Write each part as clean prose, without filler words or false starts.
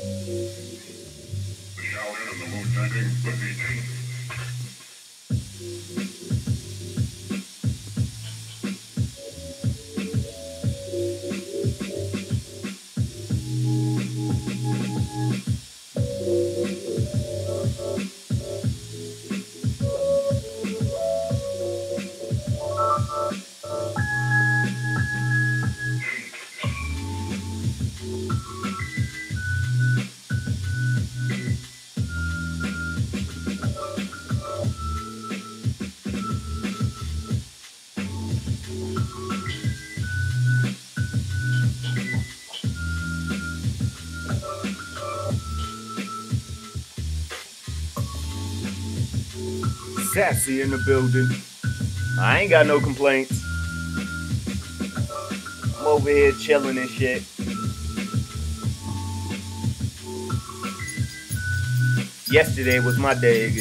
The challenge of the moon landing would be changed. Sassy in the building. I ain't got no complaints. I'm over here chilling and shit. Yesterday was my day of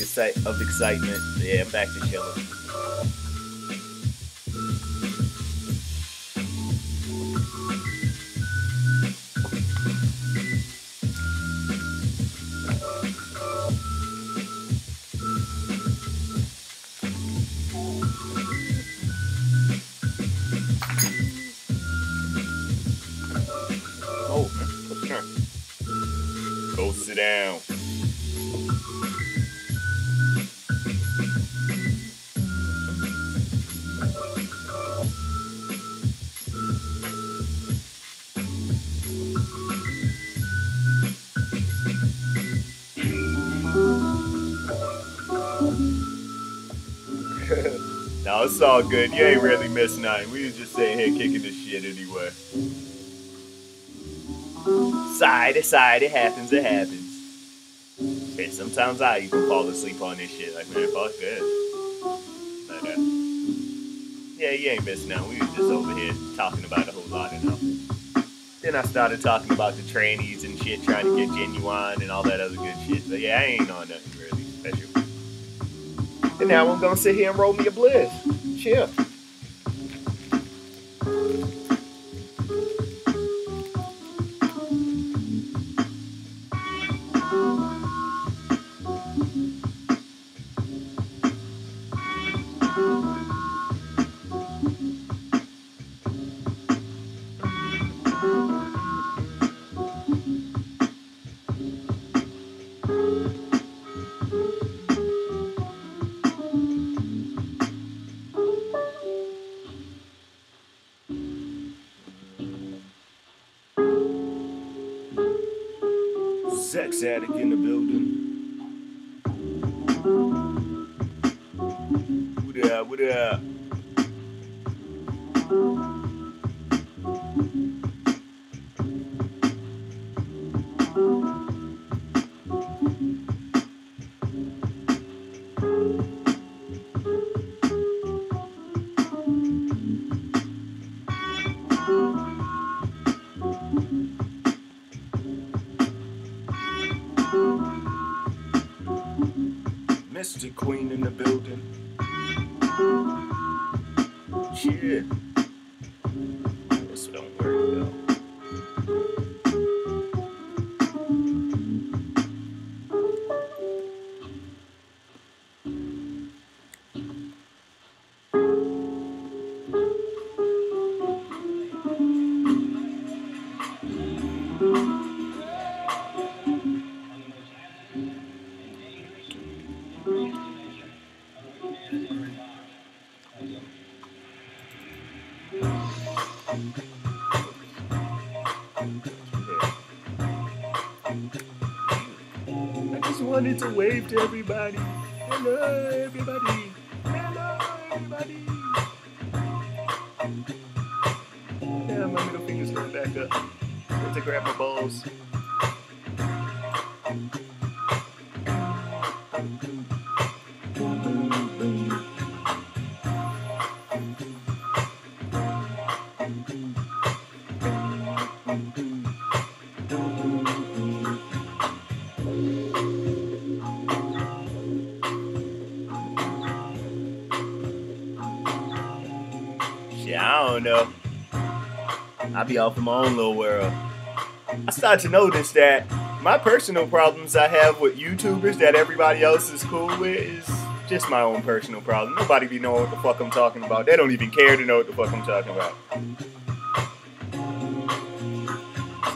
excitement. Yeah, I'm back to chilling. Oh, go sit down. No, it's all good. You ain't really missed nothing. We was just sitting here kicking this shit anyway. It's alright, it happens. Hey, sometimes I even fall asleep on this shit. Like, man, fuck this. But, yeah, you ain't missing nothing. We was just over here talking about a whole lot of nothing. Then I started talking about the trannies and shit, trying to get genuine and all that other good shit. So yeah, I ain't on nothing really special. And now I'm gonna sit here and roll me a bliss. Chill. Sex addict in the building. What up? Mr. Queen in the building. Shit. This don't work though. I just wanted to wave to everybody. Hello, everybody. Hello, everybody. Yeah, my middle finger's going back up. Have to grab my balls. Shit, I don't know. I be off in my own little world. I start to notice that My personal problems I have with YouTubers that everybody else is cool with is just my own personal problem. Nobody be knowing what the fuck I'm talking about. They don't even care to know what the fuck I'm talking about.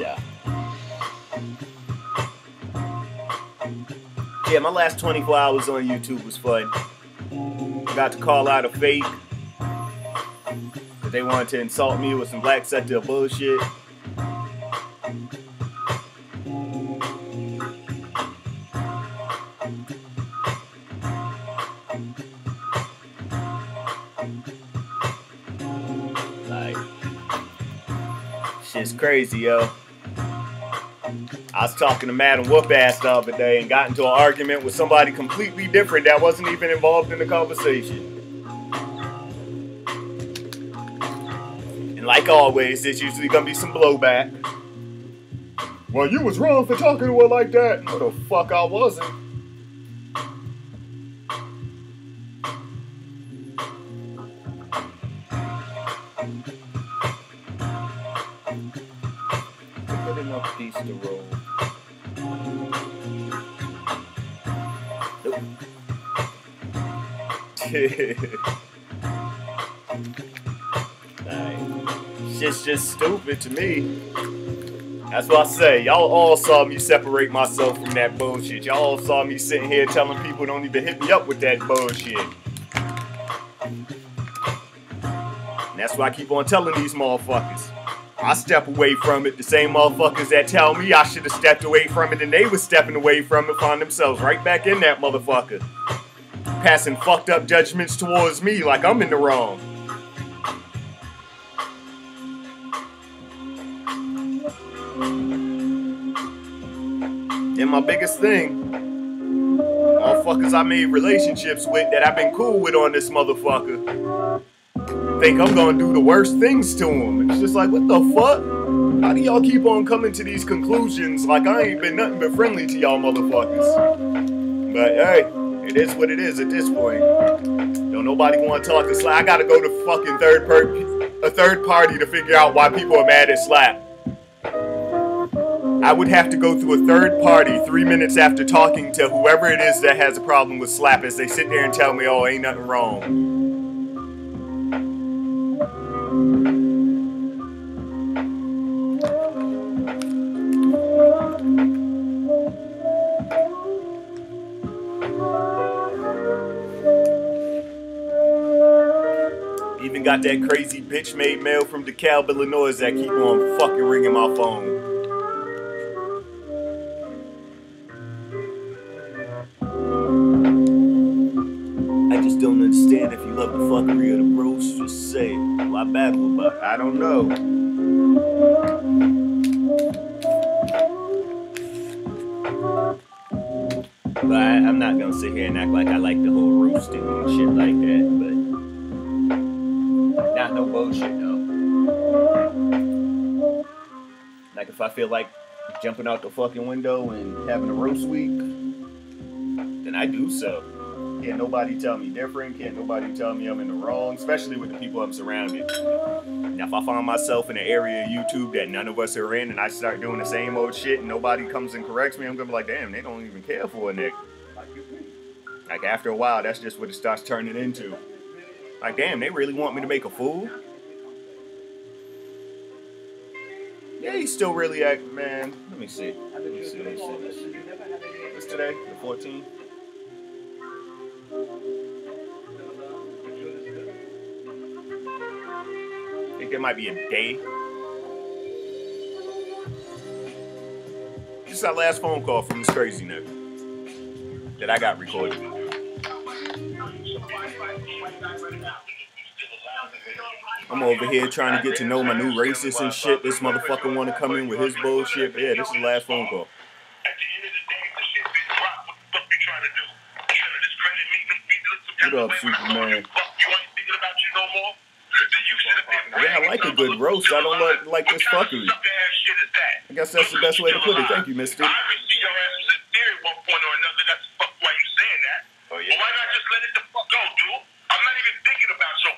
Yeah. Yeah, my last 24 hours on YouTube was fun. I got to call out a fake. They wanted to insult me with some black sector bullshit. Like, shit's crazy, yo. I was talking to Madam Whoop Ass the other day and got into an argument with somebody completely different that wasn't even involved in the conversation. And like always, there's usually gonna be some blowback. Well, you was wrong for talking to her like that. No, the fuck I wasn't. Good enough piece to roll. Shit's just stupid to me. That's what I say. Y'all all saw me separate myself from that bullshit. Y'all all saw me sitting here telling people don't even hit me up with that bullshit. And that's why I keep on telling these motherfuckers. I step away from it. The same motherfuckers that tell me I should have stepped away from it and they was stepping away from it find themselves right back in that motherfucker. Passing fucked up judgments towards me like I'm in the wrong. And my biggest thing, motherfuckers I made relationships with that I've been cool with on this motherfucker, think I'm gonna do the worst things to them. And it's just like, what the fuck? How do y'all keep on coming to these conclusions like I ain't been nothing but friendly to y'all motherfuckers? But hey, it is what it is at this point. Don't nobody want to talk to Slap. I gotta go to fucking a third party to figure out why people are mad at Slap. I would have to go through a third party 3 minutes after talking to whoever it is that has a problem with Slap as they sit there and tell me, oh, ain't nothing wrong. Even got that crazy bitch made mail from DeKalb, Illinois that keep on fucking ringing my phone. I just don't understand if you love the fuckery or the roast, just say it. Why battle about it? I don't know. But I'm not gonna sit here and act like I like the whole roasting and shit like that, but not no bullshit though. Like if I feel like jumping out the fucking window and having a roast week, then I do so. Can't nobody tell me different. Can't nobody tell me I'm in the wrong, especially with the people I'm surrounded. Now, if I find myself in an area of YouTube that none of us are in and I start doing the same old shit and nobody comes and corrects me, I'm going to be like, damn, they don't even care for a nigga. Like, after a while, that's just what it starts turning into. Like, damn, they really want me to make a fool? Yeah, he's still really acting, man. Let me see. What's today? The 14th? I think there might be a day. This is our last phone call from this crazy nigga that I got recorded. I'm over here trying to get to know my new racist and shit. This motherfucker want to come in with his bullshit. But yeah, this is the last phone call. What up, Superman? Yeah, I like a good roast. I don't like this fuckery. I guess that's the best way to put it. Thank you, mister. Oh, yeah.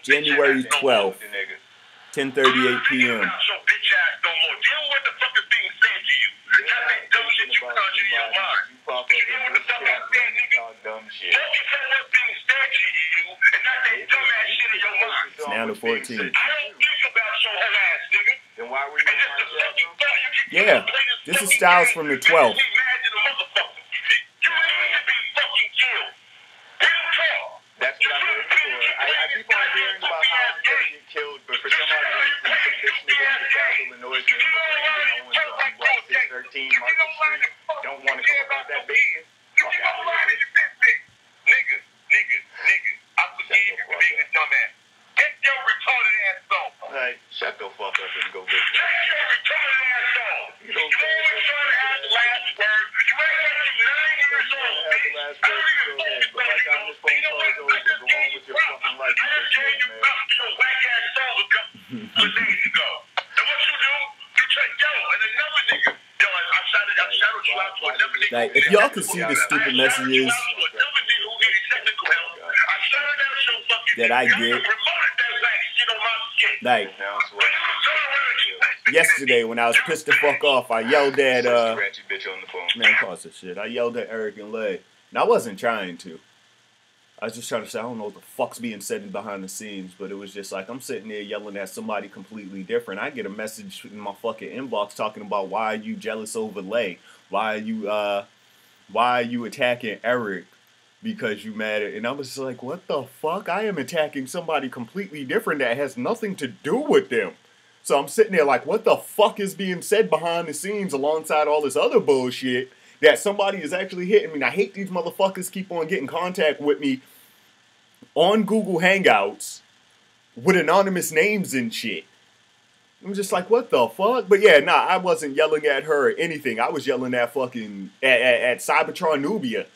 January 12th, 10:38 p.m. 9 or 14. I don't think about your whole ass, nigga. Then why were you in my chat room? Yeah, this is Styles from the 12th. That's what I'm here for. I keep on hearing about how I'm gonna get killed, but for some odd reason, some bitch nigga in DeKalb, Illinois, named Brandon Owens on what, 613 Market Street, don't want to come about that business. Fuck out of here. Nigga, I forgive you for being a dumbass. Get your retarded ass on. Hey, shut the fuck up and go get Get your retarded ass on. You don't You always trying to have the last word. You ain't got you 9 years old. have the last word, you go ahead. But by the time this phone call is over, go on with your fucking life, you bitch ass man. Your whack ass song a couple days ago. And what you do? You take and another nigga. Yo, I shouted you out to another nigga. Like, if y'all could see the stupid messages that I get, like, yesterday when I was pissed the fuck off, I yelled at, man, pause this shit. I yelled at Eric and Lay. And I wasn't trying to. I was just trying to say, I don't know what the fuck's being said behind the scenes, but it was just like, I'm sitting there yelling at somebody completely different. I get a message in my fucking inbox talking about why are you jealous over Lay? Why are you attacking Eric because you mad at, and I was just like, what the fuck? I am attacking somebody completely different that has nothing to do with them. So I'm sitting there like, what the fuck is being said behind the scenes alongside all this other bullshit that somebody is actually hitting me? And I hate these motherfuckers keep on getting contact with me on Google Hangouts with anonymous names and shit. I'm just like, what the fuck? But yeah, nah, I wasn't yelling at her or anything. I was yelling at fucking, at Cybertron Nubia.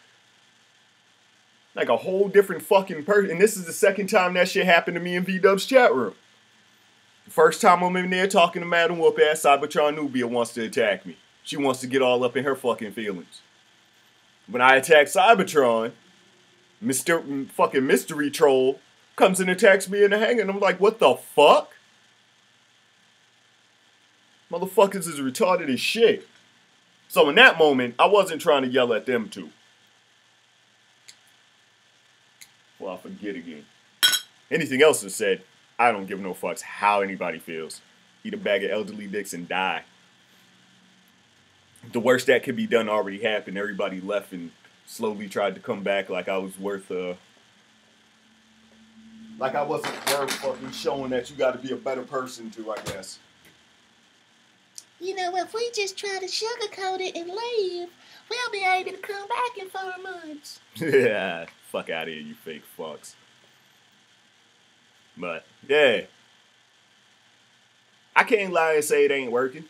Like a whole different fucking person. And this is the second time that shit happened to me in V-Dub's chat room. The first time I'm in there talking to Madam Whoop ass, Cybertron Nubia wants to attack me. She wants to get all up in her fucking feelings. When I attack Cybertron, Mr. fucking Mystery Troll comes and attacks me in the hangar, and I'm like, what the fuck? Motherfuckers is retarded as shit. So in that moment, I wasn't trying to yell at them too. Well, I forget again. Anything else is said, I don't give no fucks how anybody feels. Eat a bag of elderly dicks and die. The worst that could be done already happened. Everybody left and slowly tried to come back like I was worth, like I wasn't worth fucking showing that you gotta be a better person to, I guess. You know, if we just try to sugarcoat it and leave, we'll be able to come back in 4 months. Yeah, fuck out of here, you fake fucks. But, yeah. I can't lie and say it ain't working.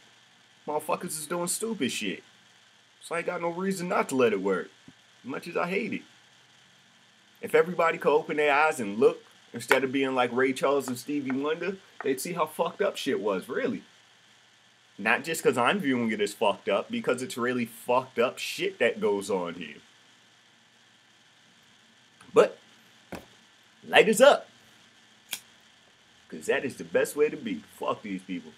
Motherfuckers is doing stupid shit. So I ain't got no reason not to let it work. As much as I hate it. If everybody could open their eyes and look, instead of being like Ray Charles and Stevie Wonder, they'd see how fucked up shit was, really. Not just because I'm viewing it as fucked up, because it's really fucked up shit that goes on here. But, light is up. Because that is the best way to be. Fuck these people.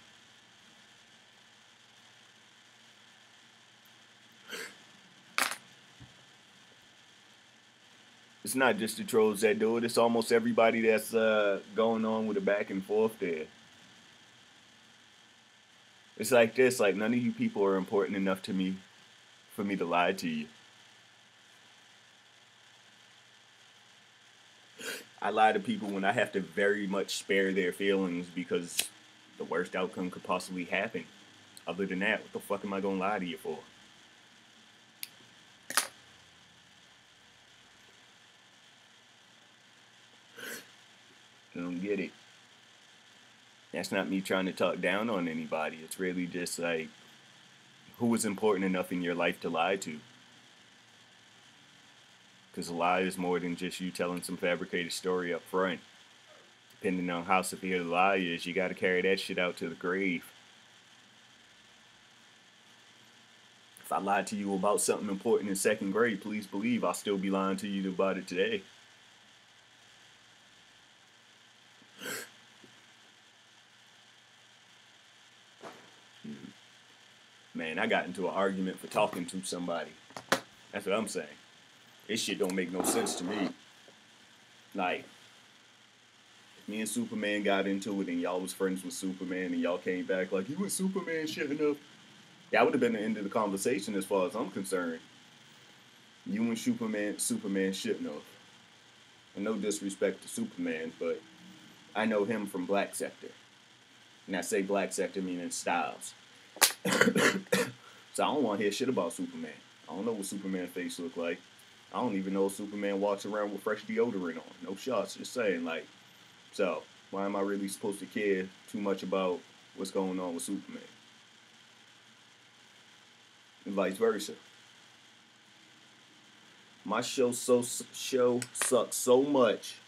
It's not just the trolls that do it. It's almost everybody that's going on with a back and forth there. It's like this, like none of you people are important enough to me for me to lie to you. I lie to people when I have to very much spare their feelings because the worst outcome could possibly happen. Other than that, what the fuck am I gonna lie to you for? I don't get it. That's not me trying to talk down on anybody. It's really just like, who is important enough in your life to lie to? Because a lie is more than just you telling some fabricated story up front. Depending on how severe the lie is, you got to carry that shit out to the grave. If I lied to you about something important in 2nd grade, please believe I'll still be lying to you about it today. Man, I got into an argument for talking to somebody. That's what I'm saying. This shit don't make no sense to me. Like, Me and Superman got into it, and y'all was friends with Superman, and y'all came back like, you and Superman shitting up. That would have been the end of the conversation as far as I'm concerned. You and Superman shitting up. And no disrespect to Superman, but I know him from Black Sector. And I say Black Sector meaning Styles. So I don't want to hear shit about Superman. I don't know what Superman face look like. I don't even know if Superman walks around with fresh deodorant on. No shots, just saying, like. So, why am I really supposed to care too much about what's going on with Superman? And vice versa. My show sucks so much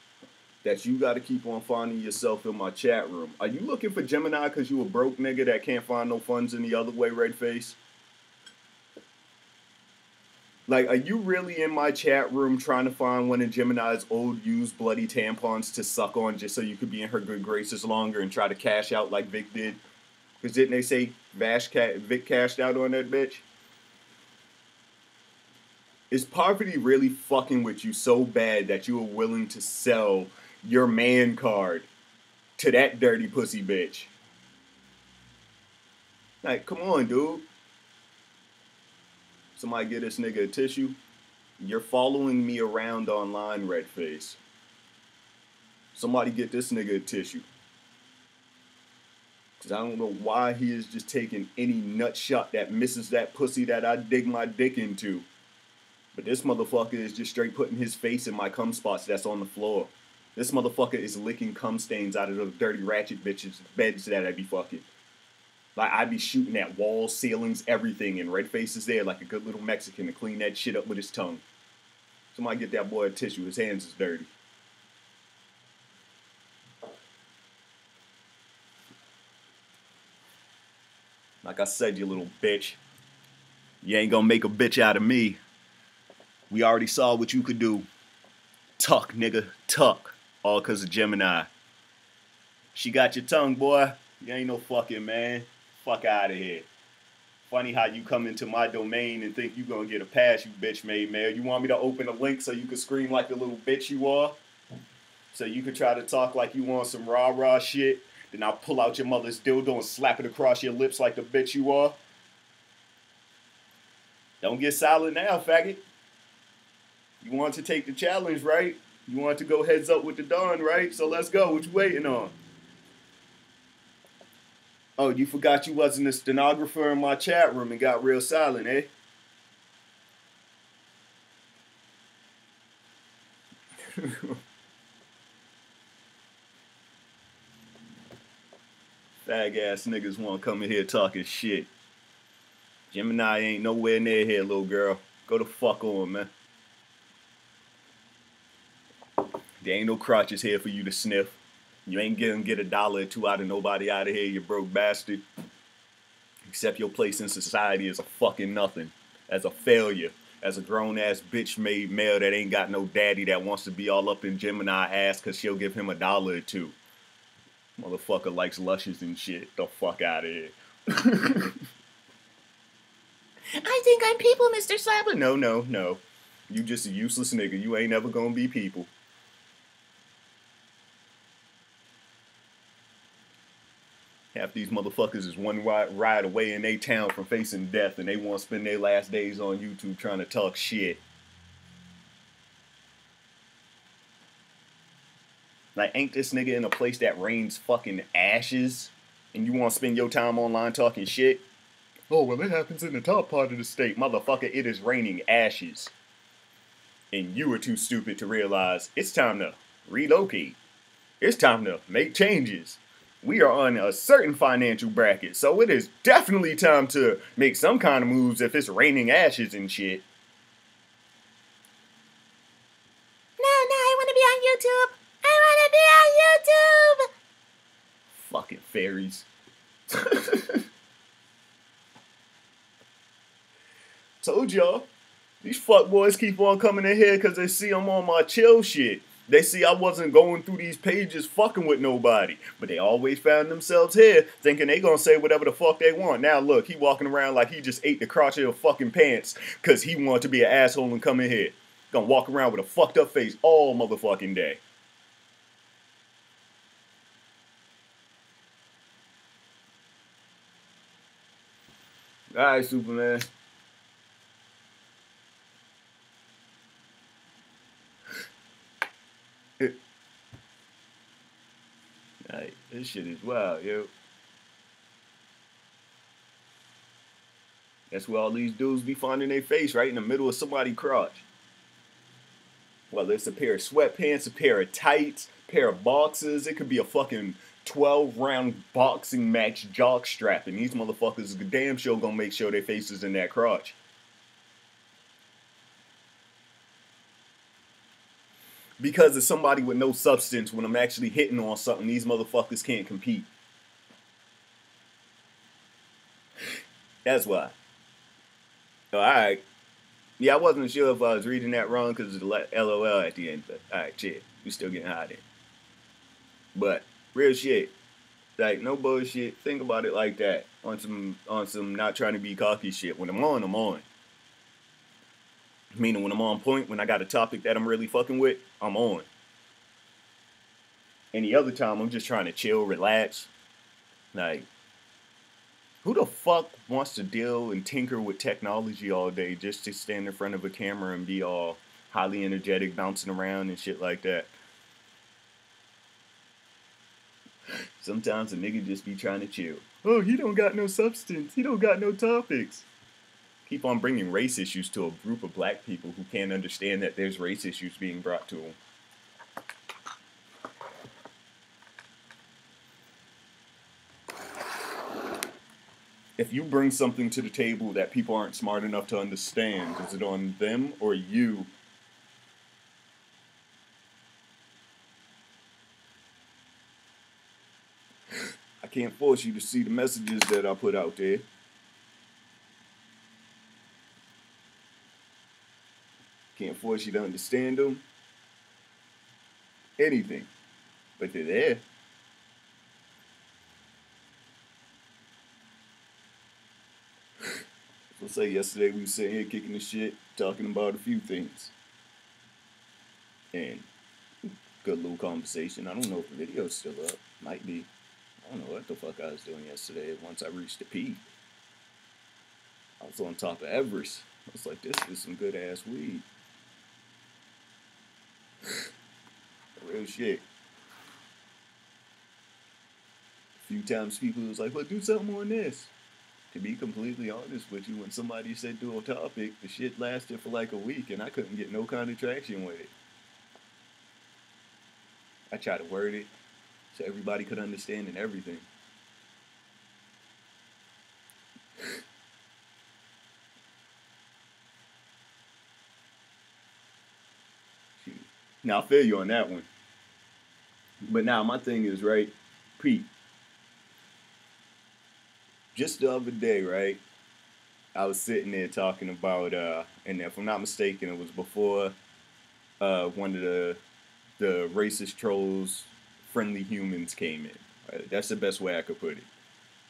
that you got to keep on finding yourself in my chat room. Are you looking for Gemini because you a broke nigga that can't find no funds any other way, red face? Like, are you really in my chat room trying to find one of Gemini's old used bloody tampons to suck on just so you could be in her good graces longer and try to cash out like Vic did? Because didn't they say Vic cashed out on that bitch? Is poverty really fucking with you so bad that you are willing to sell your man card to that dirty pussy bitch? Like, come on, dude. Somebody get this nigga a tissue. You're following me around online, red face. Somebody get this nigga a tissue. Because I don't know why he is just taking any nut shot that misses that pussy that I dig my dick into. But this motherfucker is just straight putting his face in my cum spots that's on the floor. This motherfucker is licking cum stains out of those dirty ratchet bitches' beds that I be fucking. Like, I be shooting at walls, ceilings, everything, and Redface is there like a good little Mexican to clean that shit up with his tongue. Somebody get that boy a tissue. His hands is dirty. Like I said, you little bitch. You ain't gonna make a bitch out of me. We already saw what you could do. Tuck, nigga. Tuck. All because of Gemini. She got your tongue, boy. You ain't no fucking man. Fuck out of here. Funny how you come into my domain and think you gonna get a pass, you bitch made man. You want me to open a link so you can scream like the little bitch you are? So you can try to talk like you want some rah-rah shit? Then I'll pull out your mother's dildo and slap it across your lips like the bitch you are? Don't get silent now, faggot. You want to take the challenge, right? You want to go heads up with the Dawn, right? So let's go. What you waiting on? Oh, you forgot you wasn't a stenographer in my chat room and got real silent, eh? Fag ass niggas want to come in here talking shit. Gemini ain't nowhere near here, little girl. Go the fuck on, man. There ain't no crotches here for you to sniff. You ain't gonna get $1 or $2 out of nobody out of here, you broke bastard. Except your place in society is a fucking nothing. As a failure. As a grown-ass bitch-made male that ain't got no daddy that wants to be all up in Gemini ass because she'll give him $1 or $2. Motherfucker likes lushes and shit. The fuck out of here. I think I'm people, Mr. Slapper. No. You just a useless nigga. You ain't never gonna be people. Half these motherfuckers is one ride away in they town from facing death, and they want to spend their last days on YouTube trying to talk shit. Like, ain't this nigga in a place that rains fucking ashes, and you want to spend your time online talking shit? Oh, well, it happens in the top part of the state. Motherfucker, it is raining ashes. And you were too stupid to realize it's time to relocate. It's time to make changes. We are on a certain financial bracket, so it is definitely time to make some kind of moves if it's raining ashes and shit. No, I want to be on YouTube. I want to be on YouTube. Fucking fairies. Told y'all. These fuckboys keep on coming in here because they see I'm on my chill shit. They see I wasn't going through these pages fucking with nobody. But they always found themselves here thinking they gonna say whatever the fuck they want. Now look, he walking around like he just ate the crotch of your fucking pants because he wanted to be an asshole and come in here. Gonna walk around with a fucked up face all motherfucking day. Alright, Superman. Alright, this shit is wild, yo. That's where all these dudes be finding their face, right in the middle of somebody's crotch. Whether it's a pair of sweatpants, a pair of tights, a pair of boxers, it could be a fucking 12-round boxing match jock strap, and these motherfuckers is damn sure gonna make sure their face is in that crotch. Because it's somebody with no substance, when I'm actually hitting on something, these motherfuckers can't compete. That's why. Alright. Yeah, I wasn't sure if I was reading that wrong because of the LOL at the end, but alright, shit. We still getting hot in. But, real shit. Like, no bullshit. Think about it like that. On some not trying to be cocky shit. When I'm on, I'm on. Meaning when I'm on point, when I got a topic that I'm really fucking with, I'm on. Any other time, I'm just trying to chill, relax. Like, who the fuck wants to deal and tinker with technology all day just to stand in front of a camera and be all highly energetic, bouncing around and shit like that? Sometimes a nigga just be trying to chill. Oh, he don't got no substance. He don't got no topics. Keep on bringing race issues to a group of black people who can't understand that there's race issues being brought to them. If you bring something to the table that people aren't smart enough to understand, is it on them or you? I can't force you to see the messages that I put out there. Can't force you to understand them. Anything. But they're there. So say yesterday we were sitting here kicking the shit, talking about a few things. And good little conversation. I don't know if the video's still up. Might be. I don't know what the fuck I was doing yesterday once I reached the peak. I was on top of Everest. I was like, this is some good ass weed. Real shit. A few times people was like, well, do something on this. To be completely honest with you, when somebody said do a topic, the shit lasted for like a week and I couldn't get no kind of traction with it. I tried to word it so everybody could understand and everything. Now, I feel you on that one. But now, my thing is, right, Pete, just the other day, right, I was sitting there talking about, and if I'm not mistaken, it was before one of the racist trolls, friendly humans came in. Right? That's the best way I could put it.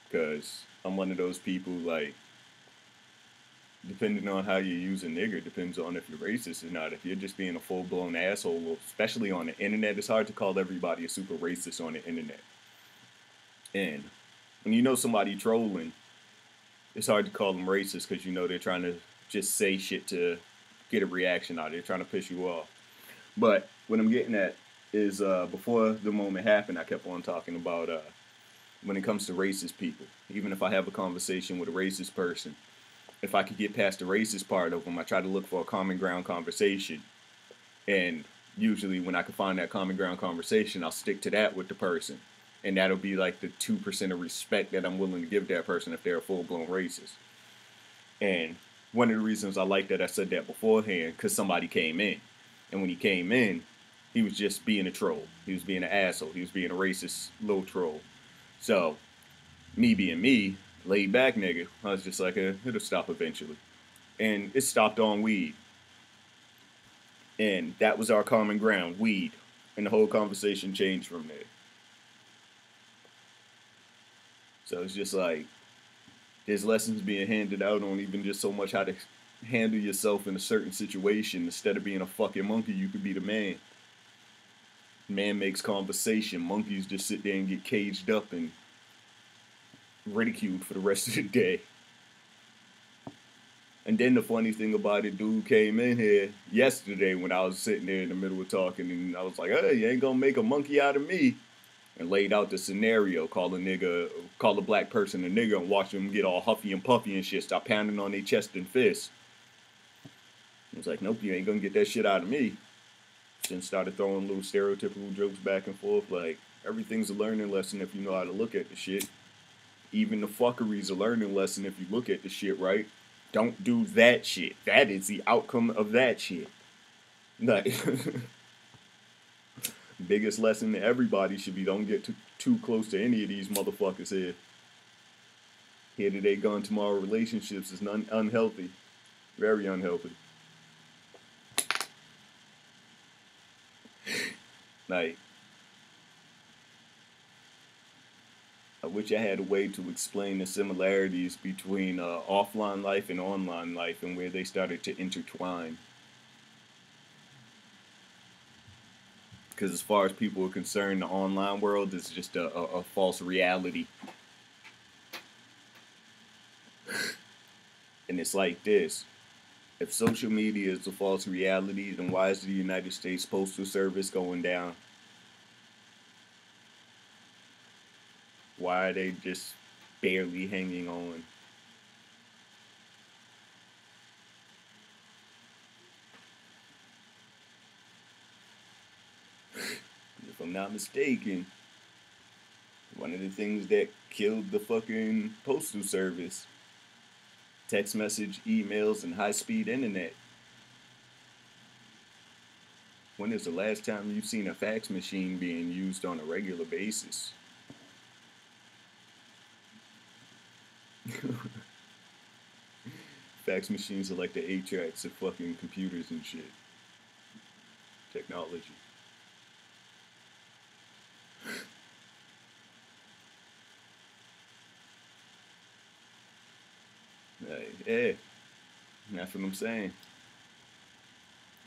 Because I'm one of those people, like, depending on how you use a nigger, depends on if you're racist or not. If you're just being a full-blown asshole, especially on the internet, it's hard to call everybody a super racist on the internet. And when you know somebody trolling, it's hard to call them racist because you know they're trying to just say shit to get a reaction out of it. They're trying to piss you off. But what I'm getting at is before the moment happened, I kept on talking about when it comes to racist people. Even if I have a conversation with a racist person, if I could get past the racist part of them, I try to look for a common ground conversation. And usually when I can find that common ground conversation, I'll stick to that with the person. And that'll be like the 2% of respect that I'm willing to give that person if they're a full-blown racist. And one of the reasons I like that I said that beforehand, because somebody came in. And when he came in, he was just being a troll. He was being an asshole. He was being a racist little troll. So, me being me, laid back nigga, I was just like, it'll stop eventually. And it stopped on weed. And that was our common ground, weed. And the whole conversation changed from there. So it's just like, there's lessons being handed out on even just so much how to handle yourself in a certain situation. Instead of being a fucking monkey, you could be the man. Man makes conversation. Monkeys just sit there and get caged up and ridiculed for the rest of the day. And then the funny thing about it, dude came in here yesterday when I was sitting there in the middle of talking, and I was like, hey, you ain't gonna make a monkey out of me. And laid out the scenario, call a black person a nigga and watch them get all huffy and puffy and shit, stop pounding on their chest and fist. I was like, nope, you ain't gonna get that shit out of me. Then started throwing little stereotypical jokes back and forth, like, everything's a learning lesson if you know how to look at the shit. Even the fuckery's a learning lesson if you look at the shit right. Don't do that shit. That is the outcome of that shit. Like, biggest lesson to everybody should be don't get too close to any of these motherfuckers here. Here today, gone tomorrow relationships is unhealthy. Very unhealthy. Like, I wish I had a way to explain the similarities between offline life and online life and where they started to intertwine. Because as far as people are concerned, the online world is just a false reality. And it's like this. If social media is a false reality, then why is the United States Postal Service going down? Why are they just barely hanging on? If I'm not mistaken, one of the things that killed the fucking Postal Service, text message, emails, and high-speed internet. When is the last time you've seen a fax machine being used on a regular basis? Fax machines are like the 8-tracks of fucking computers and shit. Technology. Yeah, that's what I'm saying.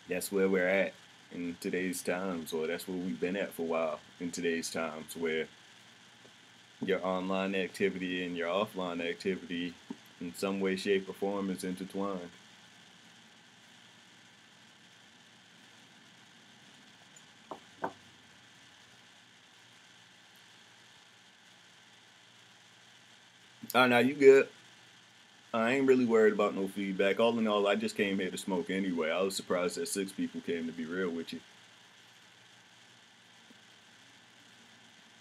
That's where we're at in today's times, or that's where we've been at for a while in today's times, where your online activity and your offline activity in some way, shape, or form is intertwined. Oh, now you good. I ain't really worried about no feedback. All in all, I just came here to smoke anyway. I was surprised that 6 people came, to be real with you.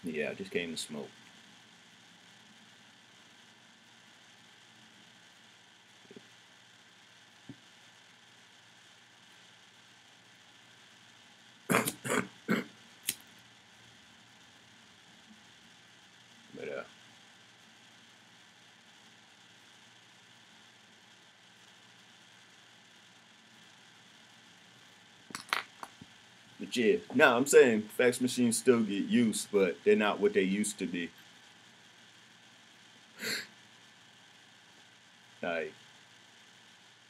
Yeah, I just came to smoke. But yeah, no, I'm saying fax machines still get used, but they're not what they used to be. Like,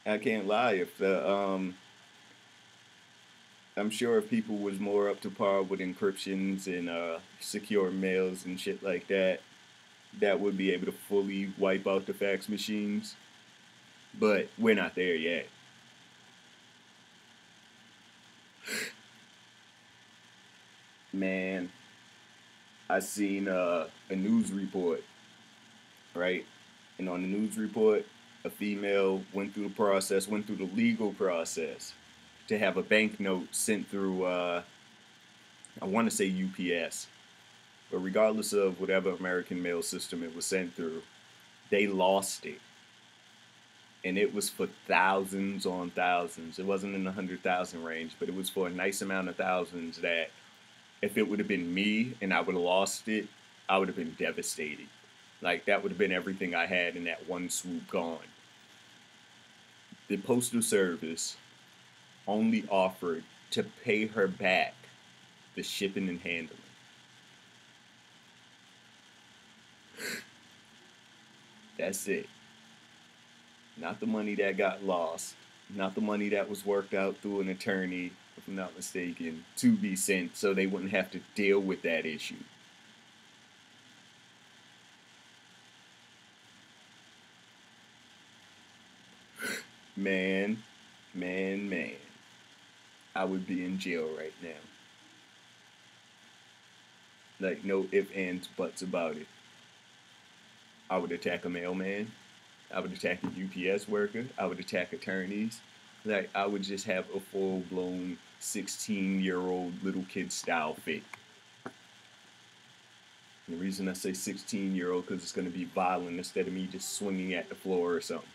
I can't lie, if I'm sure if people was more up to par with encryptions and secure mails and shit like that, that would be able to fully wipe out the fax machines. But we're not there yet. Man, I seen a news report, right? And on the news report, a female went through the legal process to have a banknote sent through, I want to say UPS. But regardless of whatever American mail system it was sent through, they lost it. And it was for thousands on thousands. It wasn't in the 100,000 range, but it was for a nice amount of thousands that if it would have been me and I would have lost it, I would have been devastated. Like, that would have been everything I had in that one swoop gone. The Postal Service only offered to pay her back the shipping and handling. That's it. Not the money that got lost. Not the money that was worked out through an attorney, if I'm not mistaken, to be sent so they wouldn't have to deal with that issue. man, I would be in jail right now. Like, no ifs, ands, buts about it. I would attack a mailman. I would attack a UPS worker. I would attack attorneys. Like, I would just have a full-blown 16-year-old little kid style fit. And the reason I say 16-year-old because it's going to be violent instead of me just swinging at the floor or something.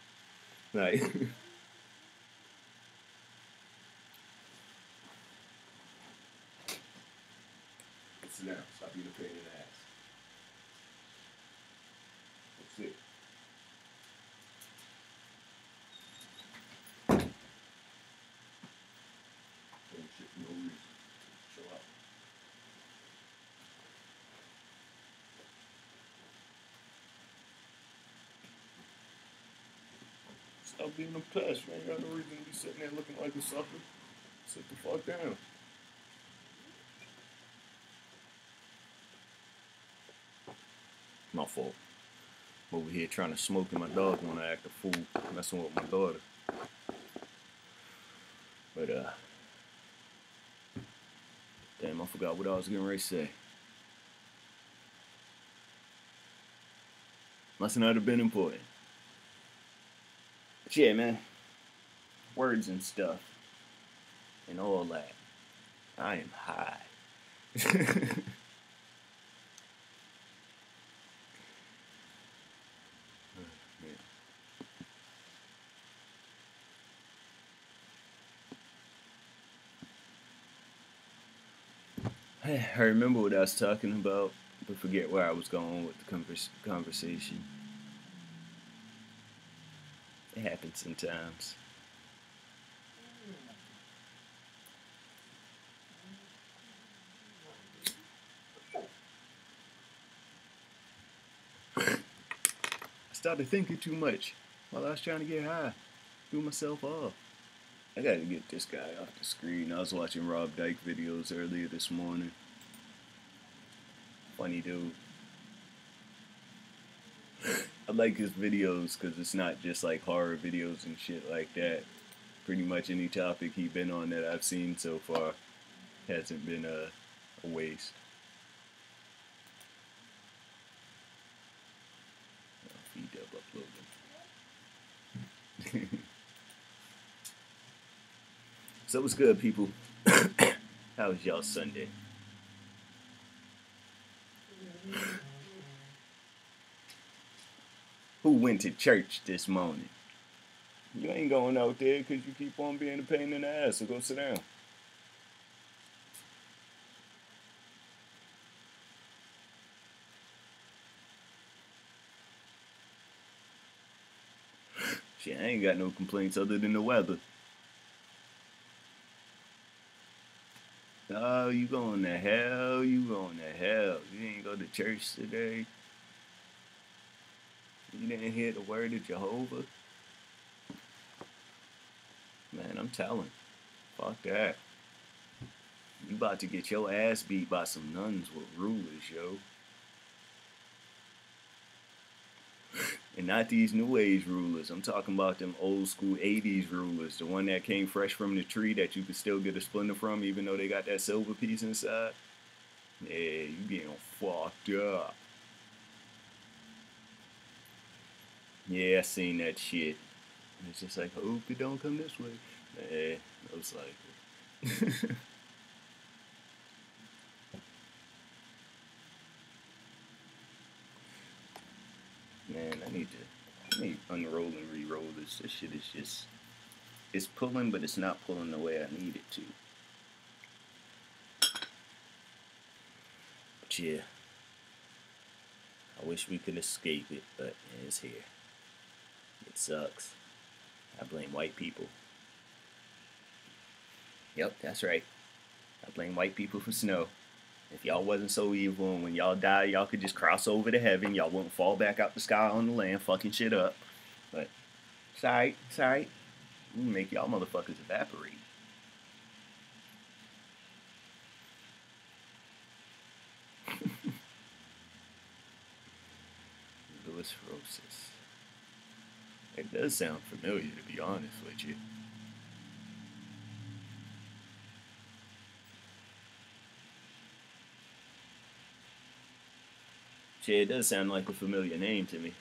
Like, sit down. Stop being a pain in the ass. That's it. Don't shit for no reason. Chill out. Stop being a pest, man. You got no reason to be sitting there looking like a sucker. Sit the fuck down. My fault. I'm over here trying to smoke and my dog wanna act a fool, messing with my daughter. But damn, I forgot what I was getting ready to say. Must not have been important. But yeah, man. Words and stuff. And all that. I am high. I remember what I was talking about, but forget where I was going with the conversation. It happens sometimes. I started thinking too much while I was trying to get high. Threw myself off. I gotta get this guy off the screen. I was watching Rob Dyke videos earlier this morning. Funny dude. I like his videos because it's not just like horror videos and shit like that. Pretty much any topic he's been on that I've seen so far hasn't been a waste. Feed up uploading. So what's good, people? How was y'all Sunday? Who went to church this morning? You ain't going out there because you keep on being a pain in the ass, so go sit down. Shit, I ain't got no complaints other than the weather. Oh, you going to hell? You going to hell? You ain't go to church today? You didn't hear the word of Jehovah? Man, I'm telling. Fuck that. You about to get your ass beat by some nuns with rulers, yo. And not these new age rulers. I'm talking about them old school 80s rulers. The one that came fresh from the tree that you could still get a splinter from even though they got that silver piece inside. Yeah, you getting fucked up. Yeah, I seen that shit. And it's just like, hope it don't come this way. Nah, most likely. Man, I need to unroll and re-roll this. This shit is just, it's pulling, but it's not pulling the way I need it to. But yeah, I wish we could escape it, but it's here. It sucks. I blame white people. Yep, that's right. I blame white people for snow. If y'all wasn't so evil and when y'all die, y'all could just cross over to heaven. Y'all wouldn't fall back out the sky on the land, fucking shit up. But, it's alright, it's alright. We'll make y'all motherfuckers evaporate. Louis Rosas. It does sound familiar, to be honest with you. Shit, it does sound like a familiar name to me.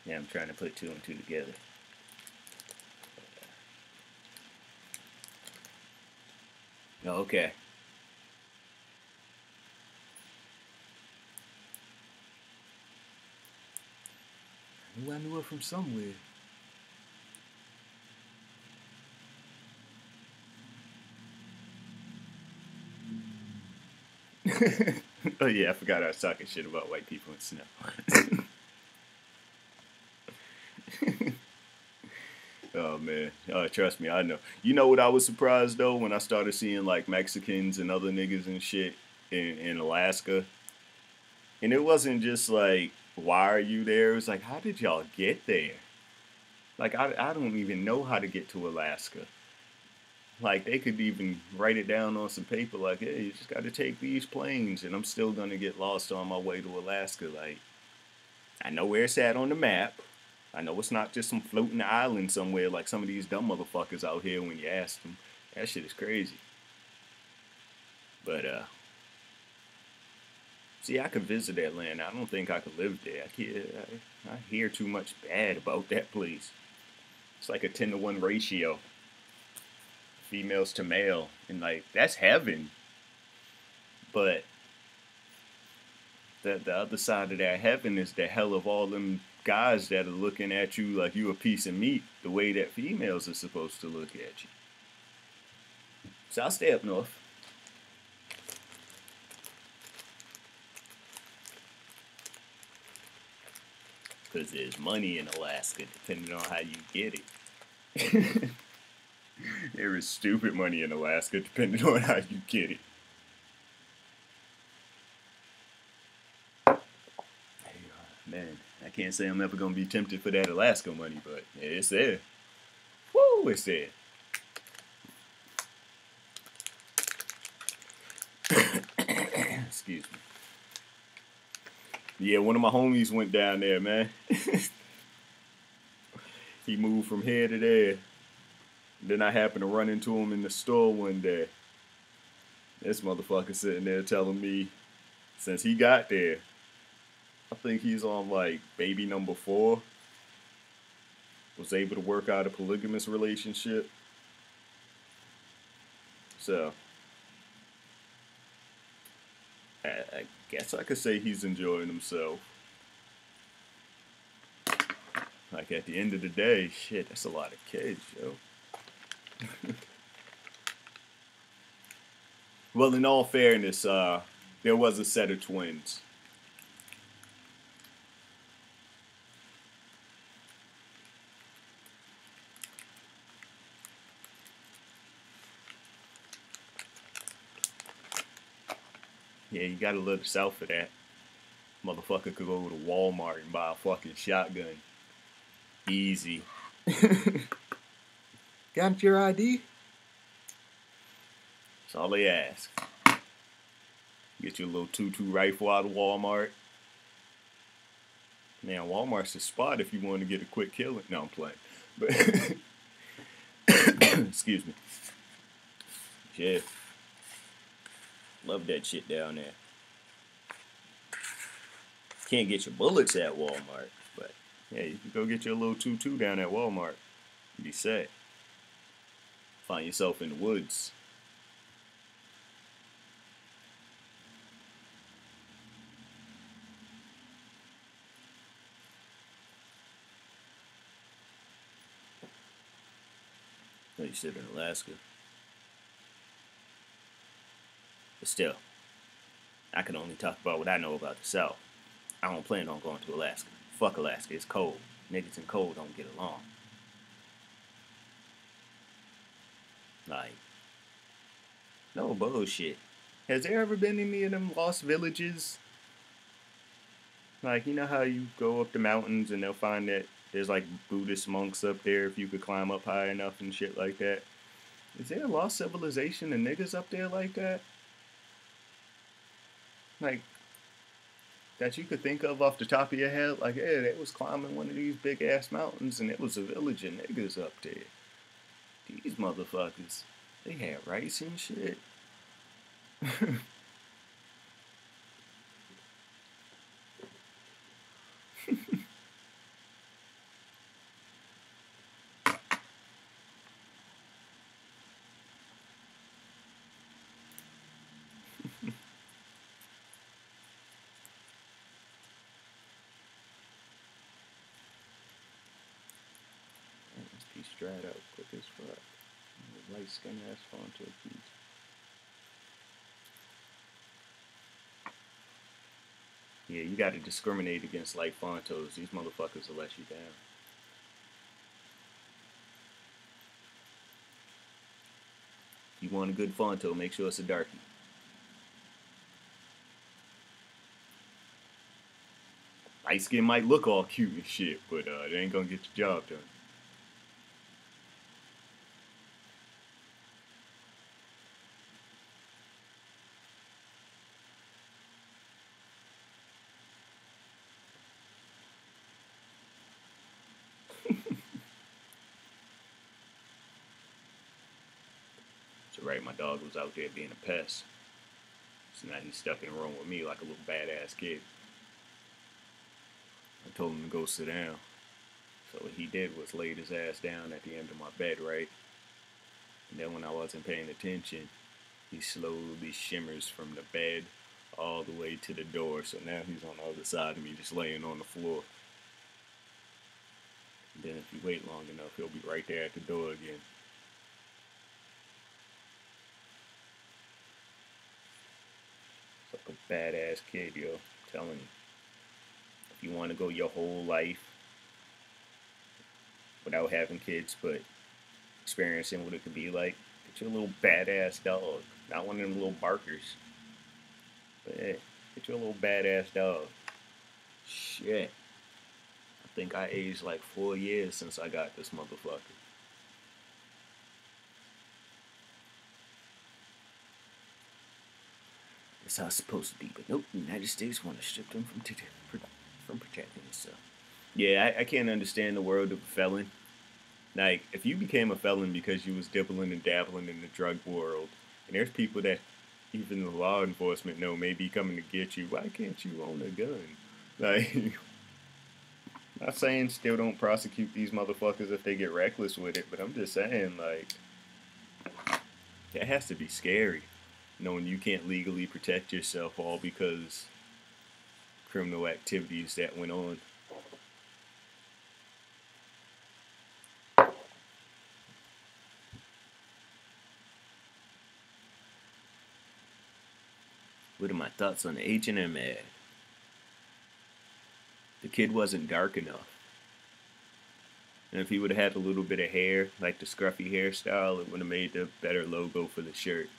Yeah, I'm trying to put two and two together. Okay. I knew her from somewhere. Oh yeah, I forgot I was talking shit about white people and snow. Oh man, trust me, I know. You know what I was surprised though when I started seeing like Mexicans and other niggas and shit in Alaska, and it wasn't just like, why are you there? It was like, how did y'all get there? Like I don't even know how to get to Alaska. Like they could even write it down on some paper, like, hey, you just got to take these planes, and I'm still gonna get lost on my way to Alaska. Like I know where it's at on the map. I know it's not just some floating island somewhere like some of these dumb motherfuckers out here when you ask them. That shit is crazy. But see, I could visit Atlanta. I don't think I could live there. I hear too much bad about that place. It's like a 10-to-1 ratio, females to male, and like that's heaven. But the other side of that heaven is the hell of all them guys that are looking at you like you a piece of meat, the way that females are supposed to look at you. So I'll stay up north. Because there's money in Alaska, depending on how you get it. There is stupid money in Alaska, depending on how you get it. Man, I can't say I'm ever going to be tempted for that Alaska money, but it's there. Woo, it's there. Excuse me. Yeah, one of my homies went down there, man. He moved from here to there. Then I happened to run into him in the store one day. This motherfucker sitting there telling me, since he got there, I think he's on like baby number 4, was able to work out a polygamous relationship. So, I guess I could say he's enjoying himself. Like at the end of the day, shit, that's a lot of kids, yo. Well, in all fairness, there was a set of twins. Yeah, you gotta look south for that. Motherfucker could go to Walmart and buy a fucking shotgun. Easy. Got your ID? That's all they ask. Get your little 2.2 rifle out of Walmart. Man, Walmart's the spot if you want to get a quick killing. No, I'm playing. But excuse me. Yeah. Love that shit down there. Can't get your bullets at Walmart, but yeah, you can go get your little 2.2 down at Walmart and be set. Find yourself in the woods. No, you said in Alaska. But still, I can only talk about what I know about the South. I don't plan on going to Alaska. Fuck Alaska, it's cold. Niggas in cold don't get along. Like, no bullshit. Has there ever been any of them lost villages? Like, you know how you go up the mountains and they'll find that there's like Buddhist monks up there if you could climb up high enough and shit like that. Is there a lost civilization of niggas up there like that? Like, that you could think of off the top of your head? Like, hey, they was climbing one of these big ass mountains and it was a village of niggas up there. These motherfuckers, they had rice and shit. This piece dried out quick as fuck. Light skin ass falling to a piece. Yeah, you gotta discriminate against light fontos. These motherfuckers will let you down. If you want a good fonto, make sure it's a darkie. Light skin might look all cute and shit, but it ain't gonna get the job done. So right, my dog was out there being a pest. So now he's stuck in a room with me like a little badass kid. I told him to go sit down. So what he did was laid his ass down at the end of my bed, right? And then when I wasn't paying attention, he slowly shimmers from the bed all the way to the door. So now he's on the other side of me, just laying on the floor. And then if you wait long enough, he'll be right there at the door again. It's like a badass kid, yo. I'm telling you. If you want to go your whole life without having kids, but experiencing what it could be like, get you a little badass dog. Not one of them little barkers. But hey, get you a little badass dog. Shit. I think I aged like 4 years since I got this motherfucker. That's how it's supposed to be, but nope, the United States want to strip them from protecting themselves. Yeah, I can't understand the world of a felon. Like, if you became a felon because you was dibbling and dabbling in the drug world, and there's people that even the law enforcement know may be coming to get you, why can't you own a gun? Like, not saying still don't prosecute these motherfuckers if they get reckless with it, but I'm just saying, like, that has to be scary, knowing you can't legally protect yourself all because criminal activities that went on. What are my thoughts on the H&M ad? The kid wasn't dark enough. And if he would have had a little bit of hair, like the scruffy hairstyle, it would have made the better logo for the shirt.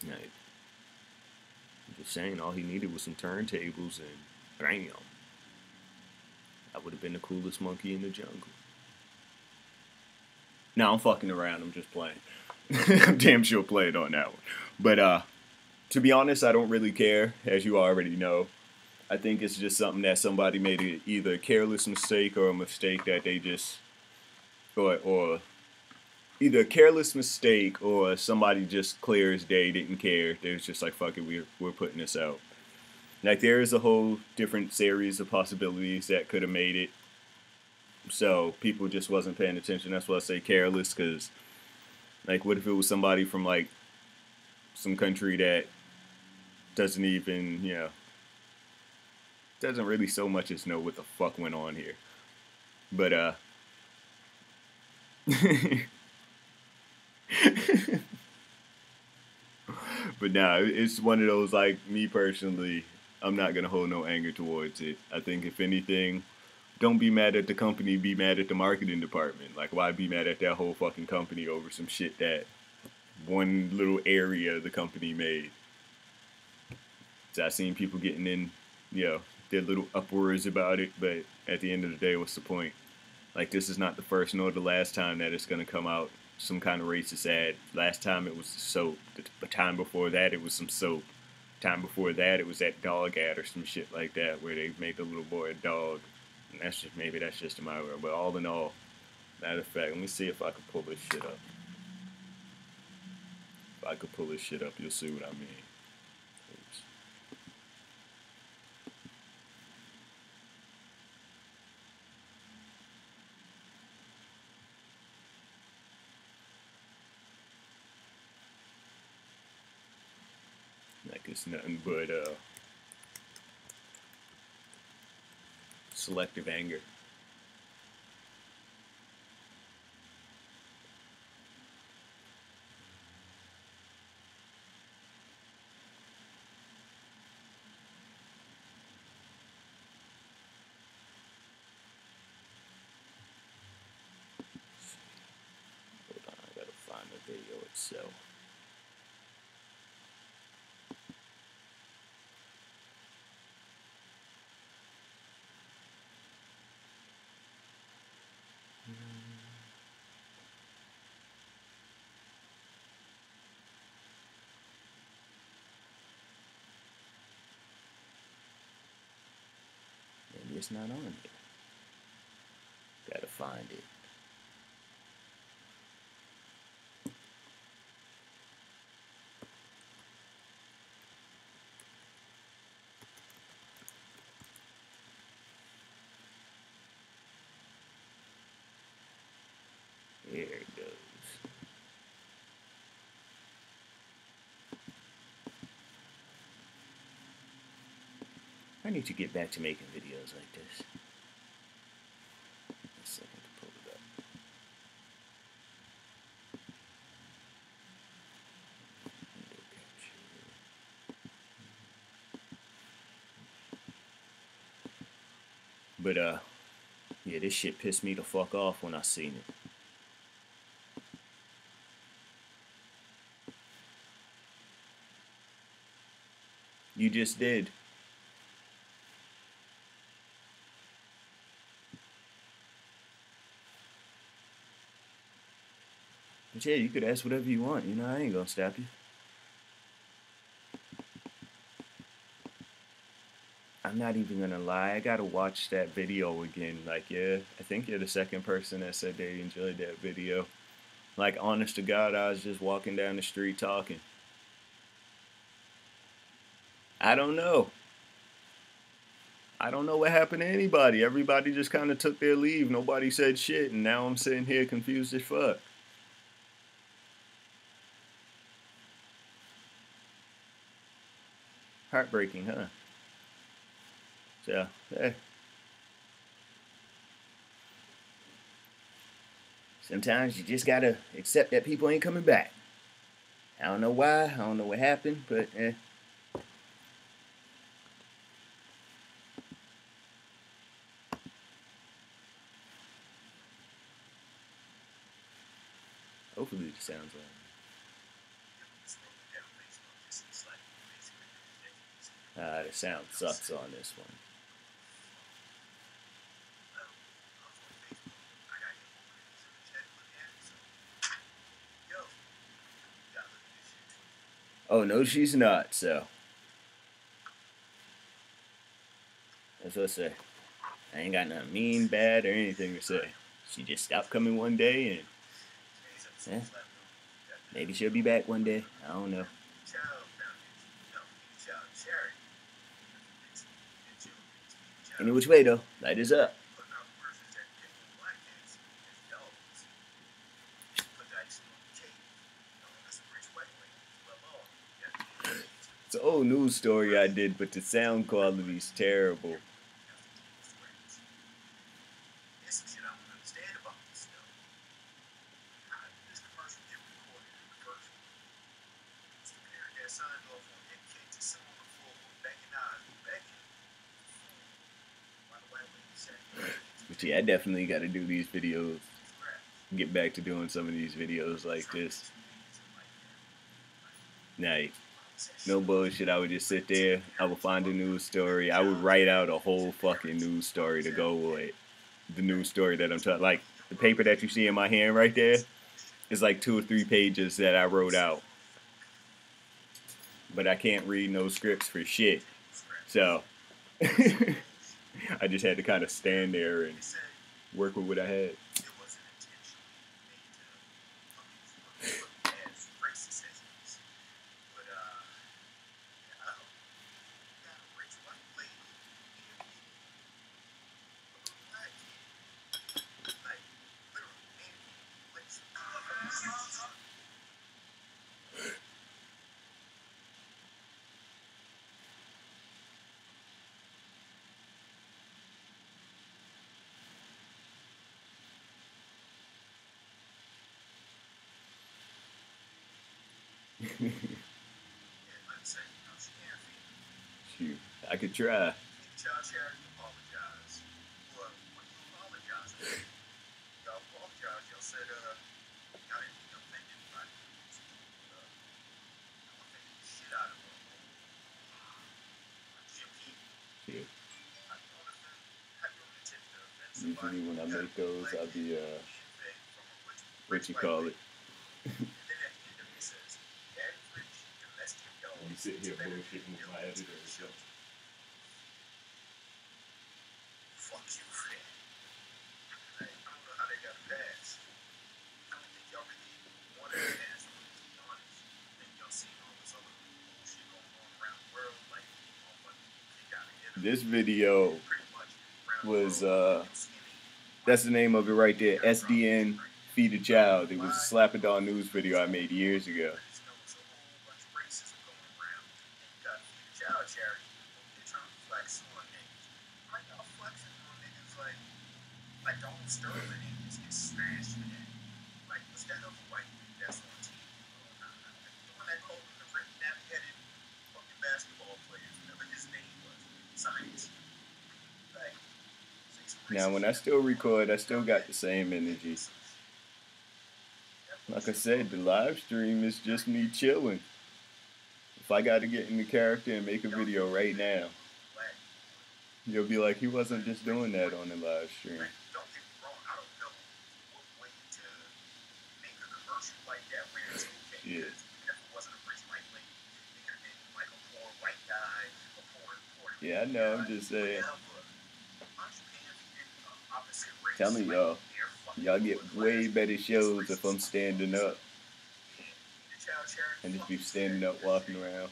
Like, I'm just saying, all he needed was some turntables and bam. That would have been the coolest monkey in the jungle. No, I'm fucking around. I'm just playing. I'm damn sure playing on that one. But, to be honest, I don't really care, as you already know. I think it's just something that somebody made either a careless mistake or a mistake that they just, or either a careless mistake or somebody just clear as day didn't care. They was just like, fuck it, we're putting this out. Like, there is a whole different series of possibilities that could have made it. So people just wasn't paying attention. That's why I say careless, because, like, what if it was somebody from, like, some country that doesn't even, you know, doesn't really so much as know what the fuck went on here. But, but nah, it's one of those, like, me personally, I'm not gonna hold no anger towards it. I think if anything, don't be mad at the company, be mad at the marketing department. Like, why be mad at that whole fucking company over some shit that one little area the company made? So I seen people getting in, you know, their little uproars about it, but at the end of the day, what's the point? Like, this is not the first nor the last time that it's gonna come out some kind of racist ad. Last time it was soap. The time before that, it was some soap. time before that, it was that dog ad or some shit like that, where they made the little boy a dog. And that's just, maybe that's just in my world. But all in all, matter of fact, let me see if I can pull this shit up. If I could pull this shit up, you'll see what I mean. Oops. Like it's nothing but selective anger. Hold on, I gotta find the video itself. Maybe it's not on there. Gotta find it. There it goes. I need to get back to making videos like this. A second to pull it up. Window capture. But yeah, this shit pissed me the fuck off when I seen it. You just did. But yeah, you could ask whatever you want, you know, I ain't gonna stop you. I'm not even gonna lie, I gotta watch that video again. Like, yeah, I think you're the second person that said they enjoyed that video. Like, honest to God, I was just walking down the street talking. I don't know. I don't know what happened to anybody. Everybody just kind of took their leave. Nobody said shit, and now I'm sitting here confused as fuck. Heartbreaking, huh? So, sometimes you just gotta accept that people ain't coming back. I don't know why, I don't know what happened, but hopefully it sounds right. The sound sucks on this one. Oh, no, she's not, so. That's what I say. I ain't got nothing mean, bad, or anything to say. She just stopped coming one day, and maybe she'll be back one day. I don't know. Any which way, though, light is up. It's an old news story I did, but the sound quality's terrible. But yeah, I definitely got to do these videos. Get back to doing some of these videos like this. Like, no bullshit, I would just sit there, I would find a news story, I would write out a whole fucking news story to go with the news story that I'm talking. Like, the paper that you see in my hand right there is like 2 or 3 pages that I wrote out. but I can't read no scripts for shit. So I just had to kind of stand there and work with what I had. Shoot, I could try. Shit. Usually when I make those, I'll be what you call it. You sit here bullshitting with my editor. So. Fuck you for that. I don't know how they got past. I don't think y'all really wanted to pass, to be honest. I think y'all seen all this other bullshit going on around the world. Like, this video was, that's the name of it right there. SDN Feed a Child. It was a Slap-a-Dawn news video I made years ago. Now, when I still record, I still got the same energy. Like I said, the live stream is just me chilling. If I got to get in the character and make a video right now, you'll be like, he wasn't just doing that on the live stream. Yeah. Yeah, I know, I'm just saying. Telling y'all, y'all get way better shows if I'm standing up. And just be standing up, walking around,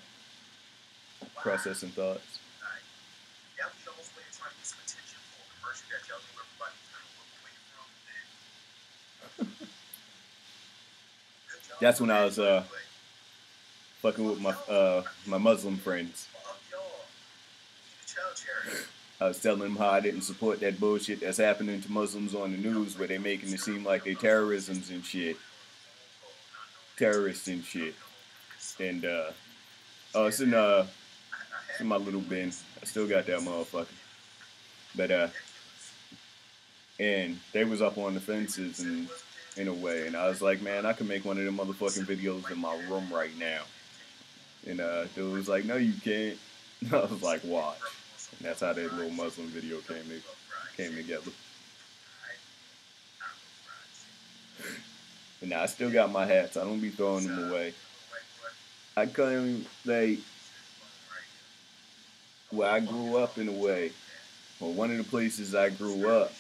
processing thoughts. That's when I was fucking with my Muslim friends. I was telling them how I didn't support that bullshit that's happening to Muslims on the news where they making it seem like they terrorisms and shit. Terrorists and shit. And, oh, it's in my little bin. I still got that motherfucker. But, and they was up on the fences and in a way. And I was like, man, I can make one of them motherfucking videos in my room right now. And, dude was like, no, you can't. I was like, watch. And that's how that little Muslim video came together. And now I still got my hats. I don't be throwing them away. I claim, like, where I grew up in a way, or one of the places I grew up,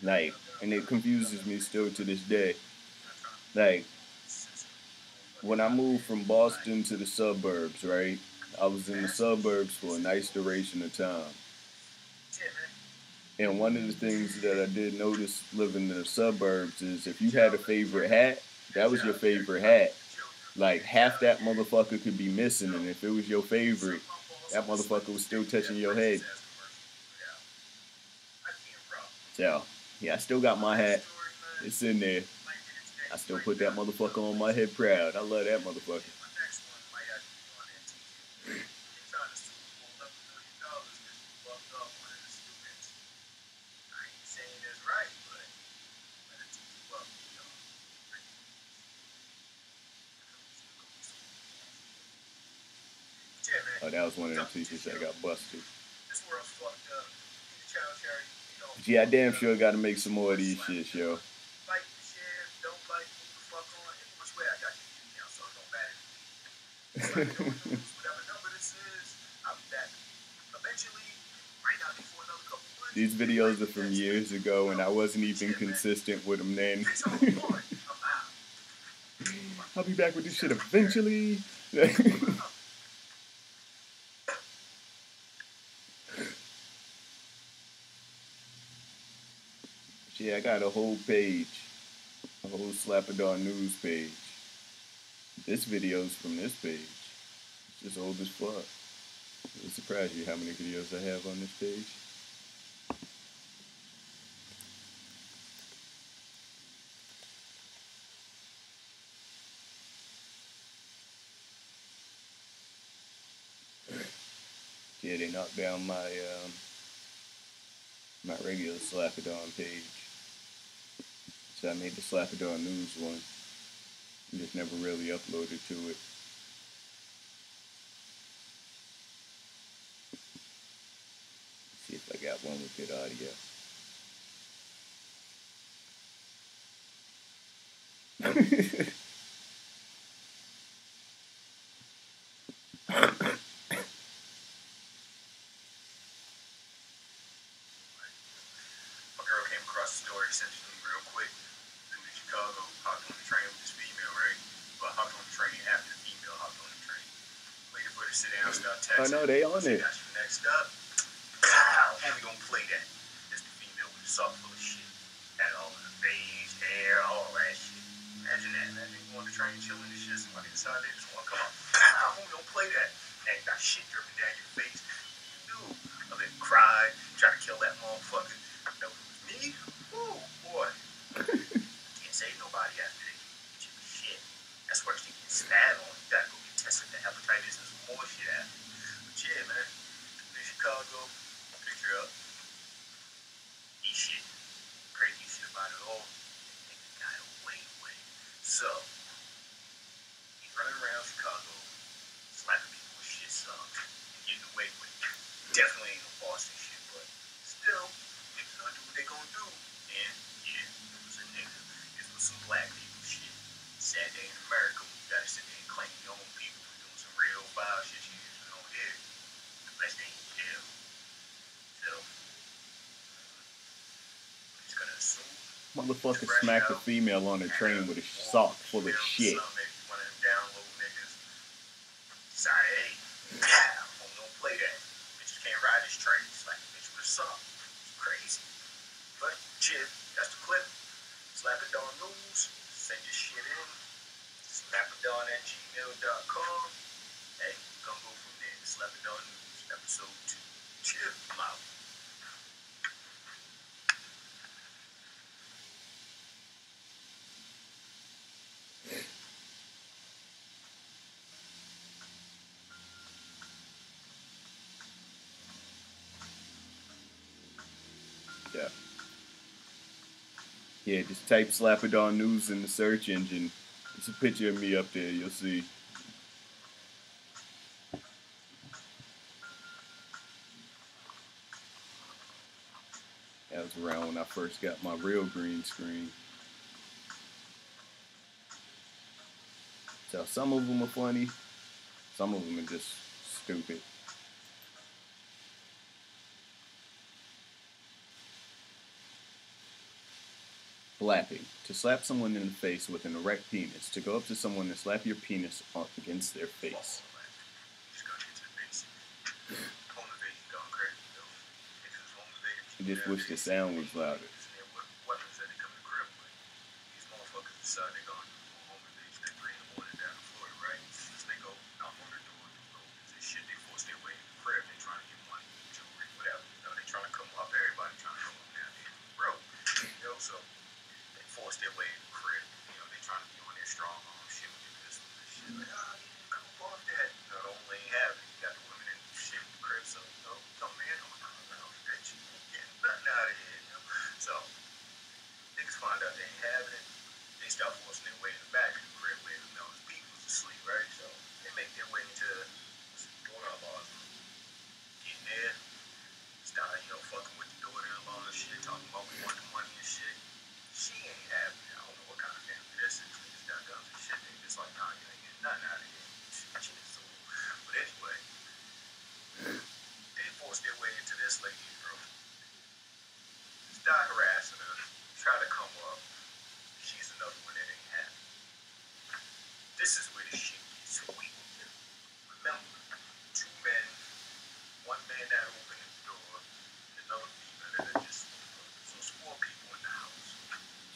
like, and it confuses me still to this day. Like, when I moved from Boston to the suburbs, right? I was in the suburbs for a nice duration of time. And one of the things that I did notice living in the suburbs is if you had a favorite hat, that was your favorite hat. Like, half that motherfucker could be missing, and if it was your favorite, that motherfucker was still touching your head. So, yeah, I still got my hat. It's in there. I still put that motherfucker on my head proud. I love that motherfucker. Oh, that was one of them teachers that got busted. But yeah, I damn sure got to make some more of these shits, yo. Whatever number this is, I'll be back. Eventually, might not be for another couple months. These videos are from years ago, and I wasn't even consistent with them then. I'll be back with this shit eventually. Yeah, I got a whole page, a whole Slapadar news page. This video's from this page. It's just old as fuck. It'll surprise you how many videos I have on this page. Yeah, they knocked down my my regular Slapadar page. So I made the Slapadar news one. Just never really uploaded to it. See if I got one with good audio. My girl came across the story, sent it to me real quick. Dude in Chicago hopped on the train with this female, right? But hopped on the train after the female hopped on the train. Waited for her to sit down, start texting. I know they on it. Got you next up. Homie gonna play that. This the female with the sock full of shit. Had all of the beige hair, all that shit. Imagine that. Imagine you on the train chilling and shit. Somebody decided they just want to come up. Homie don't play that. And you got shit dripping down your face. You do. I then cried, try to kill that motherfucker. That was me. Ooh, boy. Can't save nobody after they get you shit. That's worse than getting spat on. You gotta go get tested for hepatitis and some more shit after. But yeah, man. In Chicago, picked her up. Eat shit. Crazy shit about it all. Take the guy away. So, he's running around Chicago, slapping people with shit sucks, and getting away with it. Definitely ain't no Boston shit, but still, niggas gonna do what they gonna do. And yeah, it was a nigga. It was some black people shit. Sad day in America when you gotta sit there and claim your own people for doing some real foul shit you usually don't hear. The best thing in jail. So, I'm just gonna assume. Motherfucker smacked a female on the train with a sock full of shit. One of them down low niggas. Sorry, hey, don't play that. Bitches can't ride this train. It's like a bitch with a sock. It's crazy. But shit, that's the clip. Slapadar News. Send your shit in. Slapadar@gmail.com. Hey, we're gonna go from there. Slapadar News, episode 2. Chill, I'm out. Yeah, just type Slapadar News in the search engine. There's a picture of me up there, you'll see. That was around when I first got my real green screen. So some of them are funny, some of them are just stupid. Slapping. To slap someone in the face with an erect penis. To go up to someone and slap your penis up against their face. I just wish the sound was louder. So they force their way in the crib. You know, they trying to be on their strong arm shit with their pistol and shit. Like, you come up off that. You know, don't lay have it. You got the women in shit in the crib, so, you know, come in on bitch. You ain't getting nothing out of here, you know. So, this lady, bro. This guy harassing her, try to come up. She's another one that ain't happy. This is where the shit gets weak. Remember, two men, one man that opened the door, and another female that had just spoke up. So it's 4 people in the house.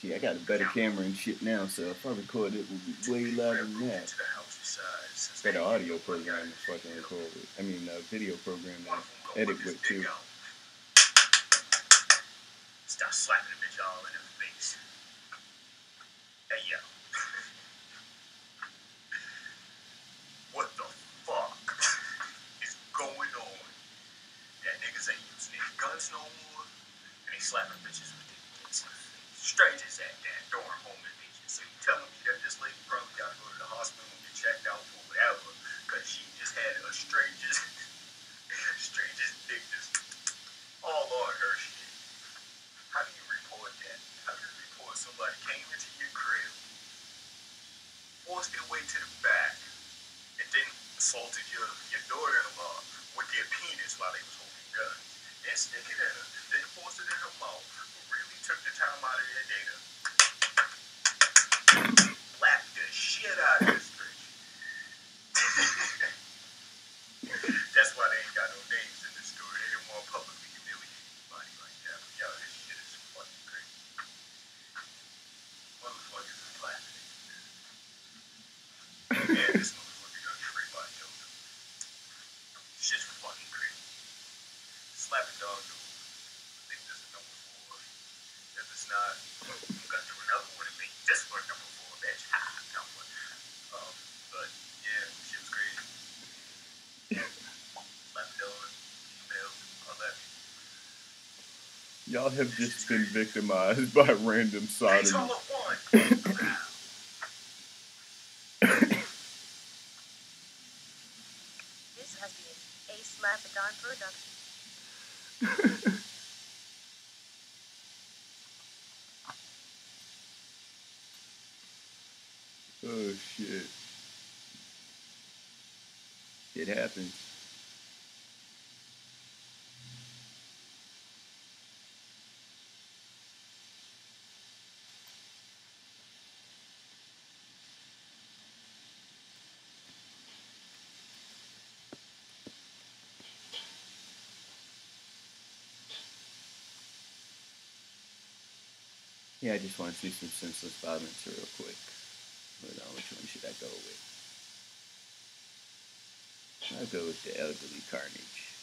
Gee, I got a better camera and shit now, so if I record it, it will be way louder than that. To the house besides, Better audio program to fucking record with. I mean, video program to edit with too. Start slapping the bitch all in her face. Hey yo. What the fuck is going on? That niggas ain't using their guns no more, and they slapping bitches with their dicks in the face. Strangers at that, throwing home invasion. So you telling me that this lady probably gotta go to the hospital and get checked out for whatever, cause she just had a stranger's dick just all on her shit. How do you report that? How do you report somebody came into your crib, forced their way to the back, and then assaulted your daughter-in-law with their penis while they was holding guns? Then stick it in her, then forced it in her mouth, really took the time out of their day to slap the shit out of this bitch. That's why they ain't got no names in this story. They didn't want to publicly humiliate anybody like that. But yo, this shit is fucking crazy. Motherfuckers is laughing at this. Yeah, this motherfucker got free by Joker. Shit's fucking crazy. Slap a dog, dude. I think this is number 4. If it's not, I'm gonna do another one and make this one number 4, bitch. Ha! No one. But yeah, shit was crazy. Slap a dog, email, all that. Y'all have just been victimized by random sodomy. It's all at once. This has been a Slap-a-Don production. Oh shit. It happens. Yeah, I just want to see some senseless violence real quick. Hold on, which one should I go with? I'll go with the elderly carnage.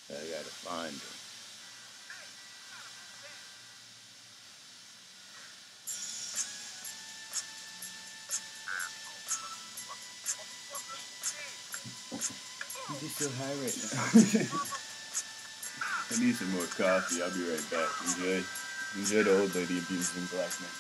I gotta find him. I'm just so high right now. I need some more coffee. I'll be right back. Enjoy the old lady abusing black men.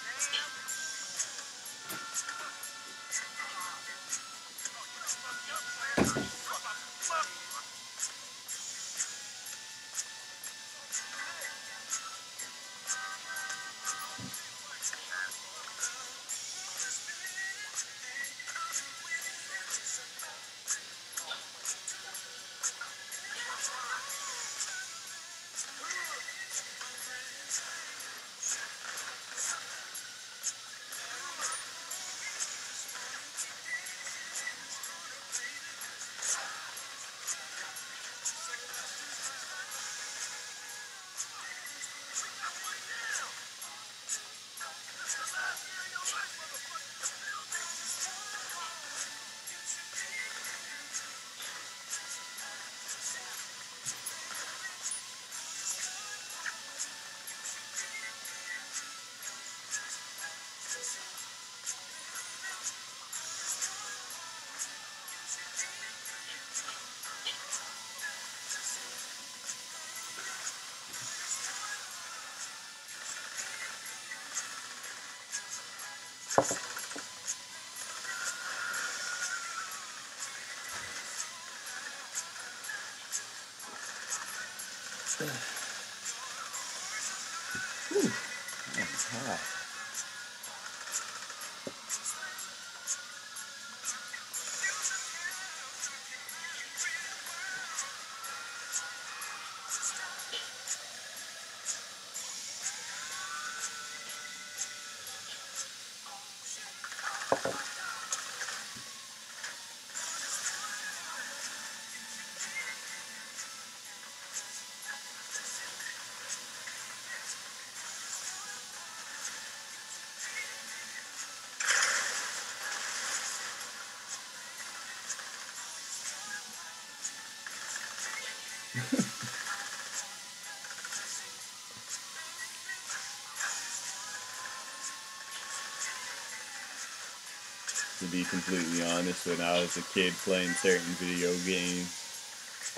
To be completely honest, when I was a kid playing certain video games,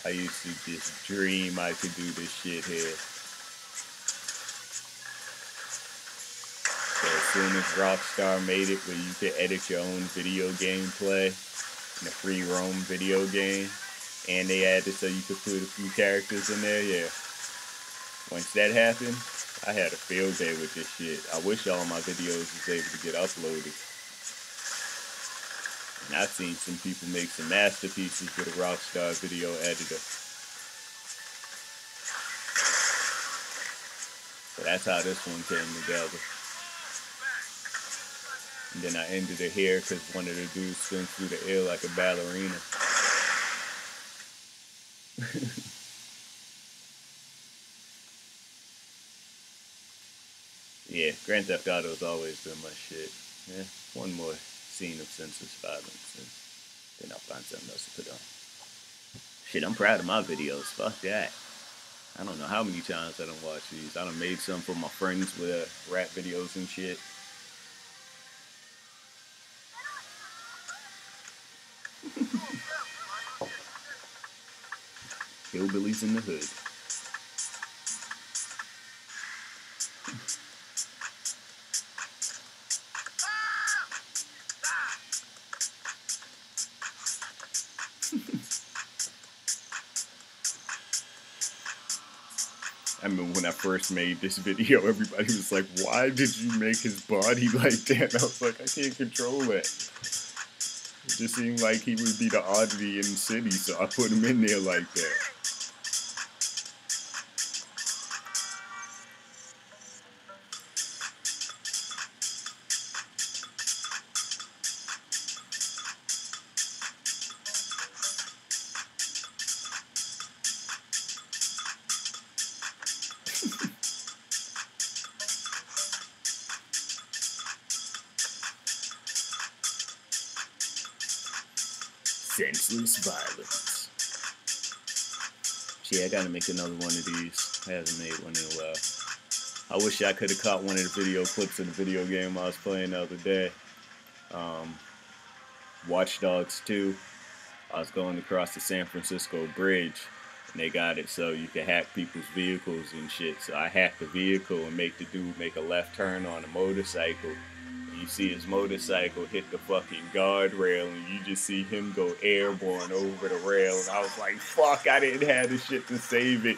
I used to just dream I could do this shit here. So as soon as Rockstar made it where you could edit your own video gameplay in a free roam video game, and they added so you could put a few characters in there, yeah. Once that happened, I had a field day with this shit. I wish all my videos was able to get uploaded. And I've seen some people make some masterpieces with a Rockstar video editor. So that's how this one came together. And then I ended it here because one of the dudes spins through the air like a ballerina. Yeah, Grand Theft Auto's always been my shit. Yeah, one more scene of senseless violence, and then I'll find something else to put on. Shit, I'm proud of my videos. Fuck that. I don't know how many times I done watched these. I done made some for my friends with rap videos and shit. Hillbillies in the hood. I remember when I first made this video, everybody was like, why did you make his body like that? I was like, I can't control that. It just seemed like he would be the oddity in the city, so I put him in there like that. Senseless violence. Yeah, I gotta make another one of these. I haven't made one in a while. I wish I could have caught one of the video clips of the video game I was playing the other day. Watch Dogs 2. I was going across the San Francisco Bridge, and they got it so you can hack people's vehicles and shit. So I hacked the vehicle and make the dude make a left turn on a motorcycle. You see his motorcycle hit the fucking guardrail, and you just see him go airborne over the rail. And I was like, fuck, I didn't have the shit to save it.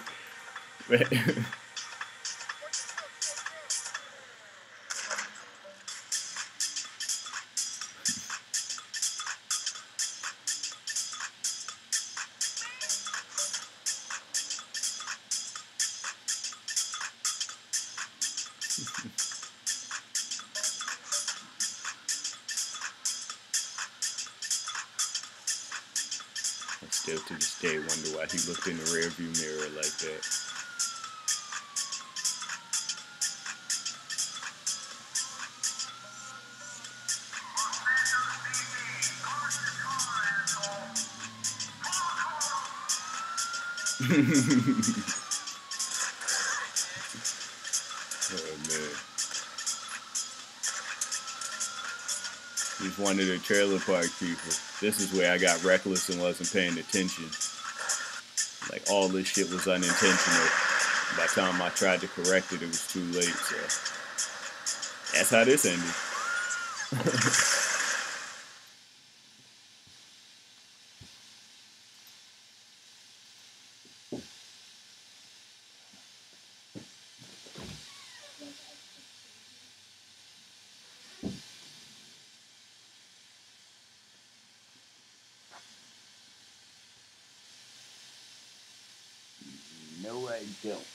I still to this day wonder why he looked in the rearview mirror like that. Oh man. He's one of the trailer park people. This is where I got reckless and wasn't paying attention. Like, all this shit was unintentional. By the time I tried to correct it, it was too late, so that's how this ended. No, I don't.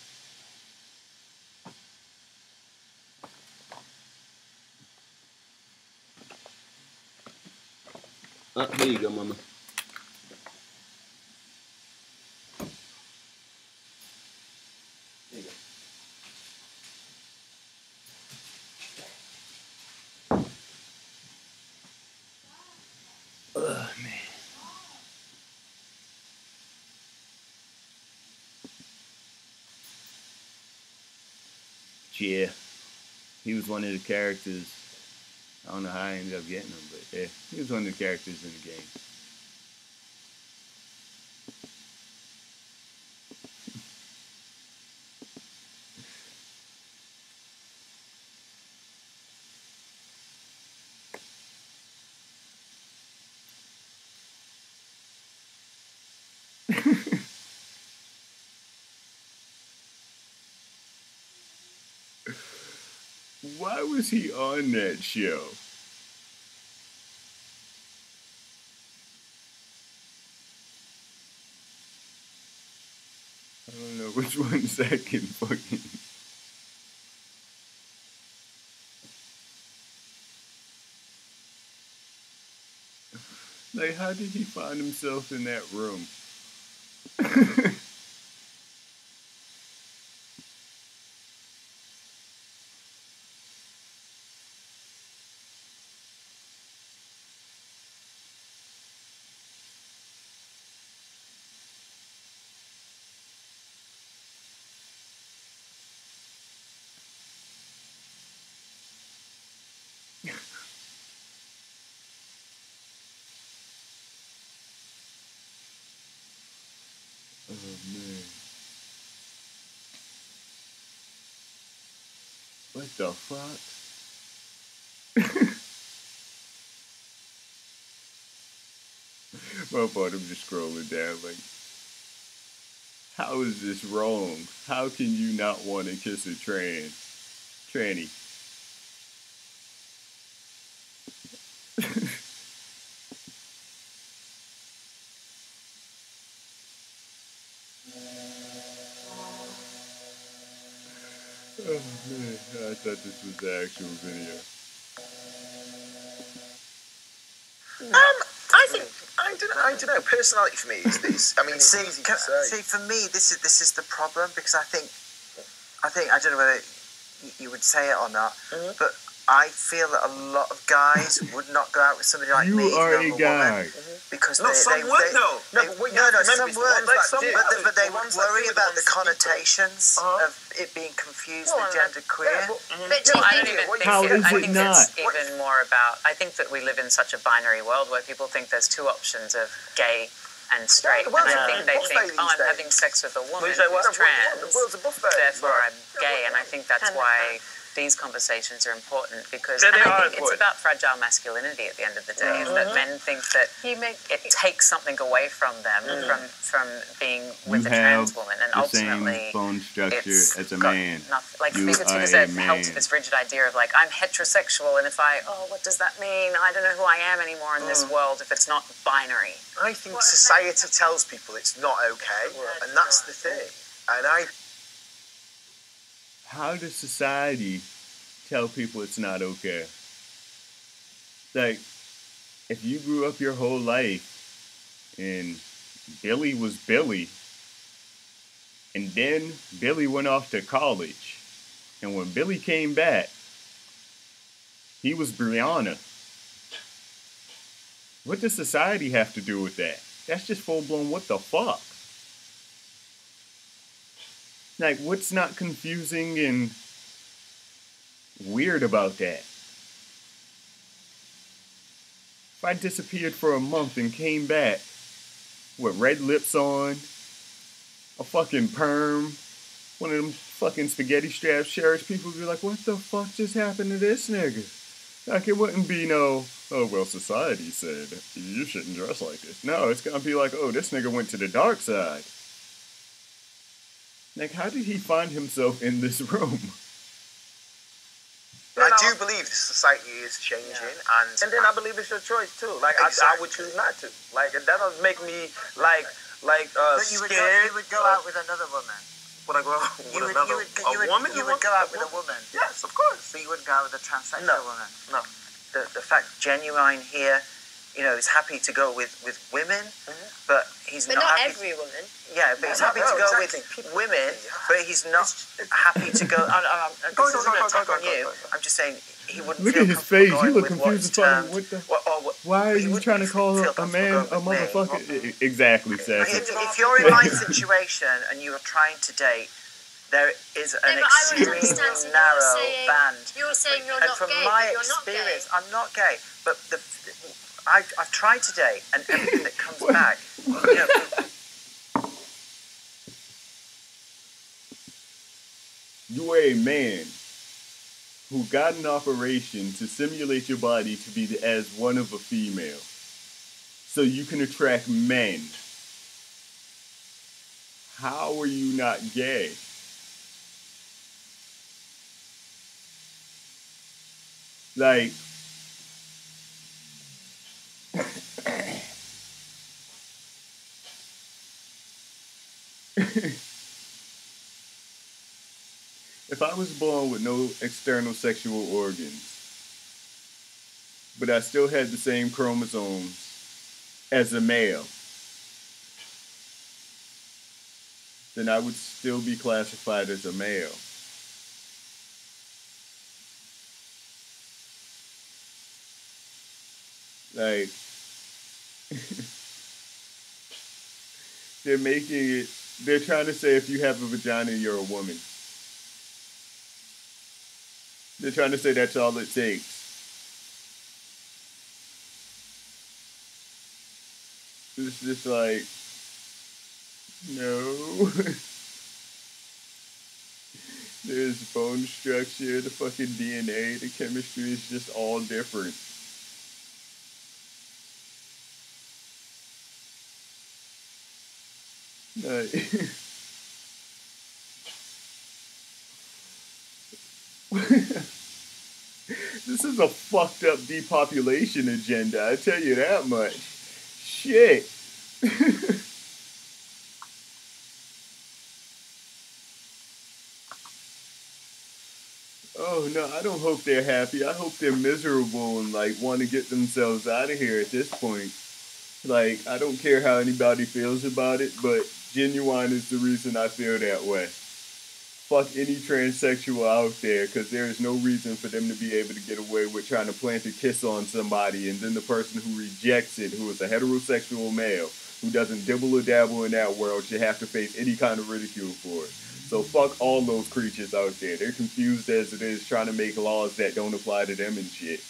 Oh, here you go, mama. There you go. Ugh, man. Yeah, he was one of the characters I don't know how I ended up getting him, but yeah, he was one of the characters in the game. Why was he on that show? I don't know which ones I can fucking... Like, how did he find himself in that room? Oh, man. What the fuck? My part, I'm just scrolling down like, how is this wrong? How can you not want to kiss a tranny? Oh man, I thought this was the actual video. I don't know. Personality for me is this. I mean, it's easy to say. See, for me, this is the problem, because I think I don't know whether you would say it or not, but I feel that a lot of guys would not go out with somebody like me. You are a guy. Because No, some would, no. Some would, but they would worry about the connotations of it being confused with genderqueer. But do you I don't think even think How it, is I it think not? it's even more about, I think that we live in such a binary world where people think there's two options of gay and straight, well, and I think they buffet think, these I'm days. having sex with a woman Well, you say, who's trans, the world's a buffet. therefore I'm gay, and I think that's why these conversations are important, because Yeah, and they I are think it's important. about fragile masculinity at the end of the day, is that men think that it takes something away from them, from being with You a trans have woman, and the ultimately same bone structure it's as a got man. nothing. Like You because are it a held to man. this rigid idea of like, I'm heterosexual, and if what does that mean? I don't know who I am anymore in this world if it's not binary. I think society tells people it's not okay, and that's the thing. And How does society tell people it's not okay? Like, if you grew up your whole life and Billy was Billy, and then Billy went off to college, and when Billy came back, he was Brianna. What does society have to do with that? That's just full-blown what the fuck? Like, what's not confusing and weird about that? If I disappeared for a month and came back with red lips on, a fucking perm, one of them fucking spaghetti strap shirts, people would be like, what the fuck just happened to this nigga? Like, it wouldn't be no, oh, well, society said you shouldn't dress like this. No, it's gonna be like, oh, this nigga went to the dark side. Like, how did he find himself in this room? I do believe society is changing, and then I believe it's your choice too. Like I would choose not to. Like that doesn't make me like But you scared. would go out with another woman. Would I go out with another woman? You would go out with a woman. Yes, of course. But you wouldn't go out with a transsexual woman. No. The fact Genuine here, is happy to go with women, but he's But not not happy. every woman. Yeah, but he's happy to go with women, but he's not happy to go. This isn't an attack on you. I'm just saying he wouldn't. Look feel at his face. comfortable You look going with confused what as is fuck. What the? termed- Why are he you wouldn't trying to call feel a man comfortable a going with me. motherfucker? Exactly, Seth. If you're in my situation and you're trying to date, there is an No, but I would extremely understand, so narrow band. You're saying you're And not from gay, my but you're not gay. experience, I'm not gay. But I've tried to date, and everything that comes back, you know, You are a man who got an operation to simulate your body to be as one of a female, so you can attract men. How are you not gay? Like, if I was born with no external sexual organs, but I still had the same chromosomes as a male, then I would still be classified as a male. Like, they're trying to say if you have a vagina, you're a woman. They're trying to say that's all it takes. It's just like, no. There's bone structure, the fucking DNA, the chemistry is just all different. Like, this is a fucked up depopulation agenda, I tell you that much. Shit. Oh no, I don't hope they're happy. I hope they're miserable and like want to get themselves out of here at this point. Like, I don't care how anybody feels about it, but genuine is the reason I feel that way. Fuck any transsexual out there, because there is no reason for them to be able to get away with trying to plant a kiss on somebody, and then the person who rejects it, who is a heterosexual male, who doesn't dibble or dabble in that world, should have to face any kind of ridicule for it. So fuck all those creatures out there. They're confused as it is trying to make laws that don't apply to them and shit.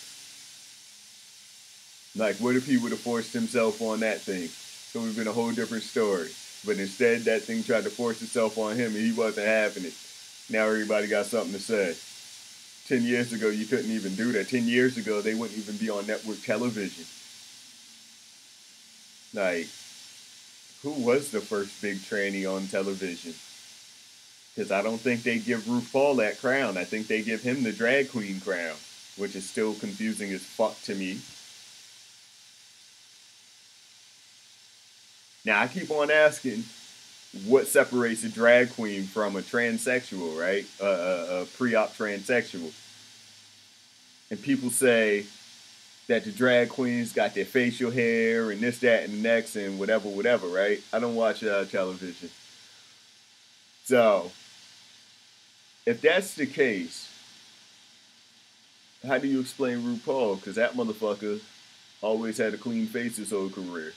Like, what if he would have forced himself on that thing? It would have been a whole different story. But instead, that thing tried to force itself on him, and he wasn't having it. Now everybody got something to say. 10 years ago, you couldn't even do that. 10 years ago, they wouldn't even be on network television. Like, who was the first big tranny on television? Because I don't think they give RuPaul that crown. I think they give him the drag queen crown, which is still confusing as fuck to me. Now, I keep on asking, what separates a drag queen from a transsexual, right? A pre-op transsexual. And people say that the drag queens got their facial hair and this, that, and the next and whatever, right? I don't watch television. So, if that's the case, how do you explain RuPaul? Because that motherfucker always had a clean face his whole career.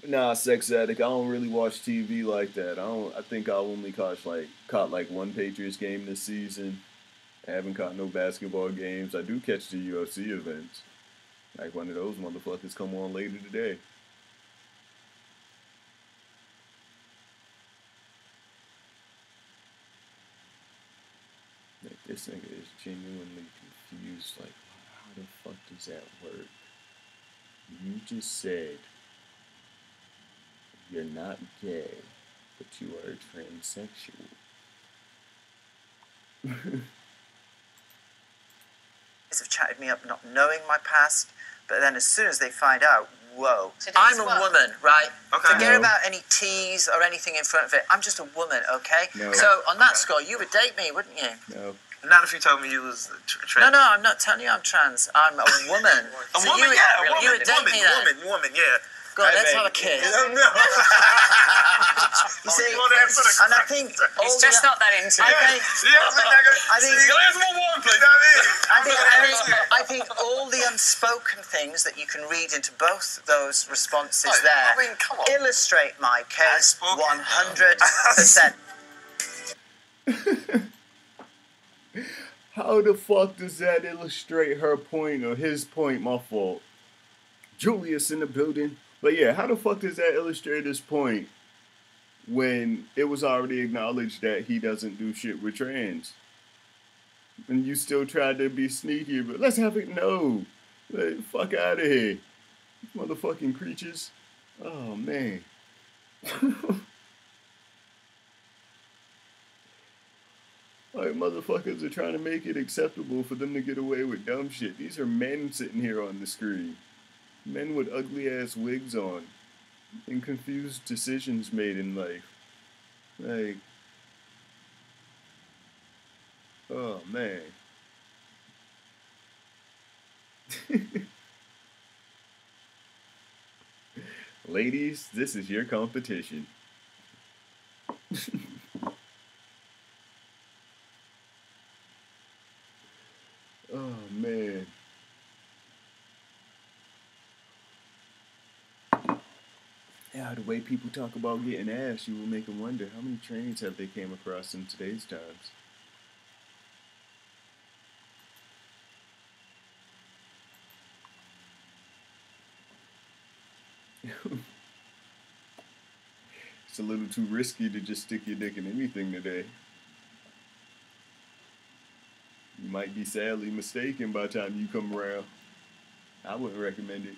Nah, sex addict. I don't really watch TV like that. I think I only caught like one Patriots game this season. I haven't caught no basketball games. I do catch the UFC events. Like one of those motherfuckers come on later today. Like, this nigga is genuinely confused. Like, how the fuck does that work? You just said you're not gay, but you are a transsexual. have chatted me up not knowing my past, but then as soon as they find out, whoa, Today's I'm a what? woman, right? Okay. Forget No. about any T's or anything in front of it. I'm just a woman, okay? No. So on that score, you would date me, wouldn't you? No. Not if you told me you was trans. No, I'm not telling you I'm trans. I'm a woman. A So woman, you would, yeah, a woman. you would date me then. Woman, yeah. Go on, Hey, let's baby. have a kiss. No. You see, You want to And I think He's just not that into it. I think all the unspoken things that you can read into both those responses come on. illustrate my case 100%. How the fuck does that illustrate her point or his point? My fault. Julius in the building. But yeah, how the fuck does that illustrate his point when it was already acknowledged that he doesn't do shit with trans? And you still tried to be sneaky, but let's have it no. Like, fuck out of here. Motherfucking creatures. Oh, man. Like, motherfuckers are trying to make it acceptable for them to get away with dumb shit. These are men sitting here on the screen. Men with ugly-ass wigs on. And confused decisions made in life. Like... Oh, man. Ladies, this is your competition. Oh, man. Yeah, the way people talk about getting ass, you will make them wonder how many trains have they came across in today's times. It's a little too risky to just stick your dick in anything today. You might be sadly mistaken by the time you come around. I wouldn't recommend it.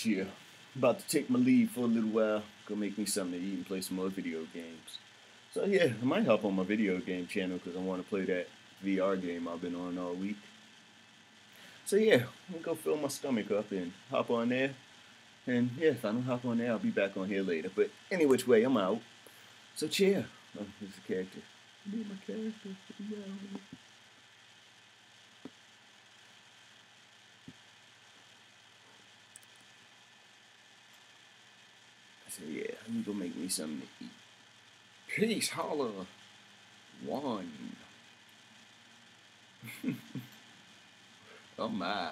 Yeah, about to take my leave for a little while. Go make me something to eat and play some more video games. So yeah, I might hop on my video game channel because I want to play that VR game I've been on all week. So yeah, I'm gonna go fill my stomach up and hop on there. And yeah, if I don't hop on there, I'll be back on here later. But any which way, I'm out. So cheer. Oh, here's the character. Be my character. So yeah, I'm gonna go make me something to eat. Peace, holla. One. Oh my.